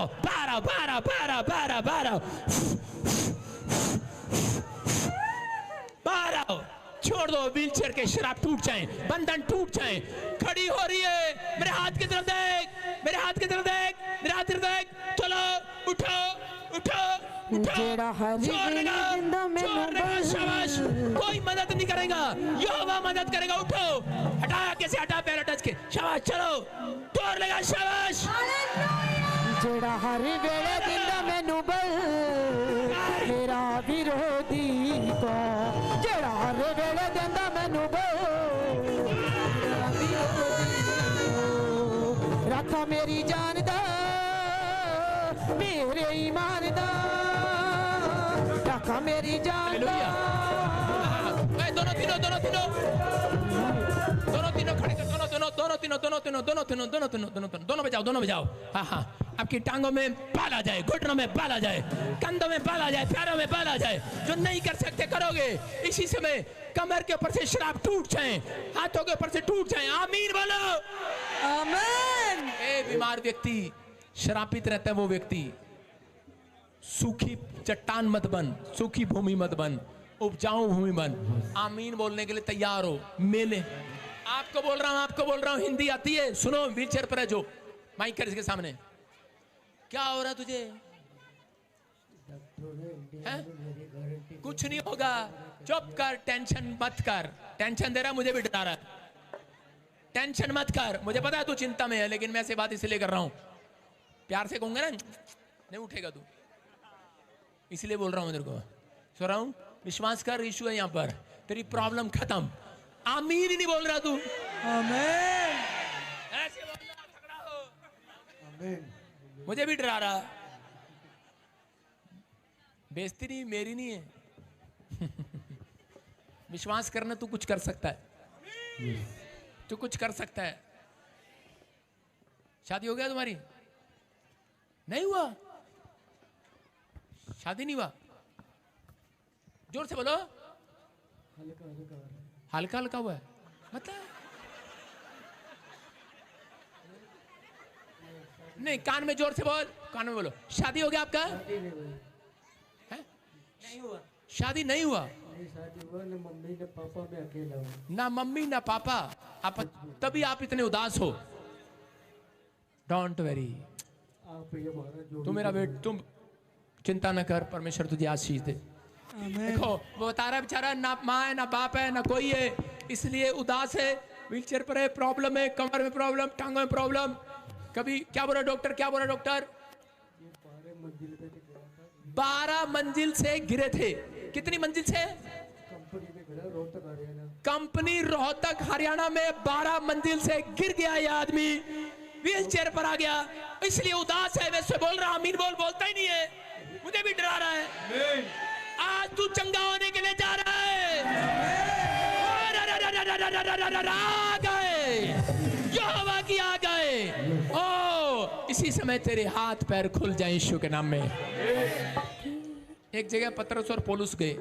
S1: 12 छोड़ दो व्हीलचेयर के शराब टूट जाए बंधन टूट जाए खड़ी हो रही है मेरे हाथ की तरफ देख चलो उठो शाबाश कोई मदद नहीं करेगा यहोवा मदद करेगा उठो हटा पैर टच के शाबाश चलो तोड़ लेगा शाबाश
S3: जेड़ा हर वेले दिंदा मैनू बल मेरा विरोधी को जेड़ा हर वेले दिंदा मैनू बल मेरा विरोधी को रखा मेरी जान दा मेरे ईमान दा रखा मेरी जान दा
S1: दोनों बजाओ हाँ आपकी टांगों में बाल आ जाए घुटनों में बाल आ जाए कंधों में बाल आ जाए पैरों में बाल आ जाए जो नहीं कर सकते करोगे इसी समय कमर के ऊपर से शराब टूट जाए हाथों के ऊपर से टूट जाए आमीन बोलो
S2: आमीन
S1: बीमार व्यक्ति शराबित रहता है वो व्यक्ति सूखी चट्टान मत बन सूखी भूमि मत बन उपजाऊ भूमि बन आमीन बोलने के लिए तैयार हो मेले आपको बोल रहा हूं हिंदी आती है सुनो व्हीलचेयर पर है जो माइक कर इसके सामने क्या हो रहा तुझे है? कुछ नहीं होगा चुप कर टेंशन मत कर टेंशन दे रहा मुझे भी डरा रहा है टेंशन मत कर मुझे पता है तू चिंता में है लेकिन मैं ऐसे बात इसलिए कर रहा हूं प्यार से कहूंगा ना नहीं उठेगा तू इसलिए बोल रहा हूं तेरे को सो रहा हूं विश्वास कर यीशु है यहां पर तेरी प्रॉब्लम खत्म आमीन ही नहीं बोल रहा तू
S2: आमीन
S1: ऐसे बोलना तगड़ा हो आमीन मुझे भी डरा रहा बेइज्जती नहीं मेरी नहीं है विश्वास करना तू कुछ कर सकता है तू कुछ कर सकता है शादी हो गया तुम्हारी नहीं हुआ शादी नहीं हुआ जोर से बोलो। हल्का हल्का हुआ है मतलब नहीं, कान में जोर से बोल, कान में बोलो। शादी हो गया आपका? है?
S3: नहीं हुआ।
S1: शादी नहीं हुआ?
S3: शादी हुआ ना, मम्मी ना पापा, में अकेला हूँ।
S1: ना मम्मी ना पापा, आप तभी आप इतने उदास हो। डोंट वेरी,
S3: आप ये महाराज जो
S1: तू मेरा बेट, तुम चिंता न कर, परमेश्वर तुझे आशीष दे। देखो वो बता रहा है बेचारा, ना माँ है ना बाप है ना कोई है, इसलिए उदास है, व्हीलचेयर पर है, प्रॉब्लम है, कमर में प्रॉब्लम, टांगों में प्रॉब्लम। कभी क्या बोला डॉक्टर, क्या बोला डॉक्टर? 12 मंजिल से गिरे थे। कितनी मंजिल से?
S3: कंपनी में खड़ा, रोहतक हरियाणा।
S1: कंपनी रोहतक हरियाणा में 12 मंजिल से गिर गया ये आदमी, व्हील चेयर पर आ गया, इसलिए उदास है। वैसे बोल रहा अमीन बोल, बोलता ही नहीं है, मुझे भी डरा रहा है। आज तू चंगा होने के लिए जा रहा है। आ गए, यहोवा की आ गए। ओ इसी समय तेरे हाथ पैर खुल जाए यीशु के नाम में। एक जगह पतरस और पौलुस गए।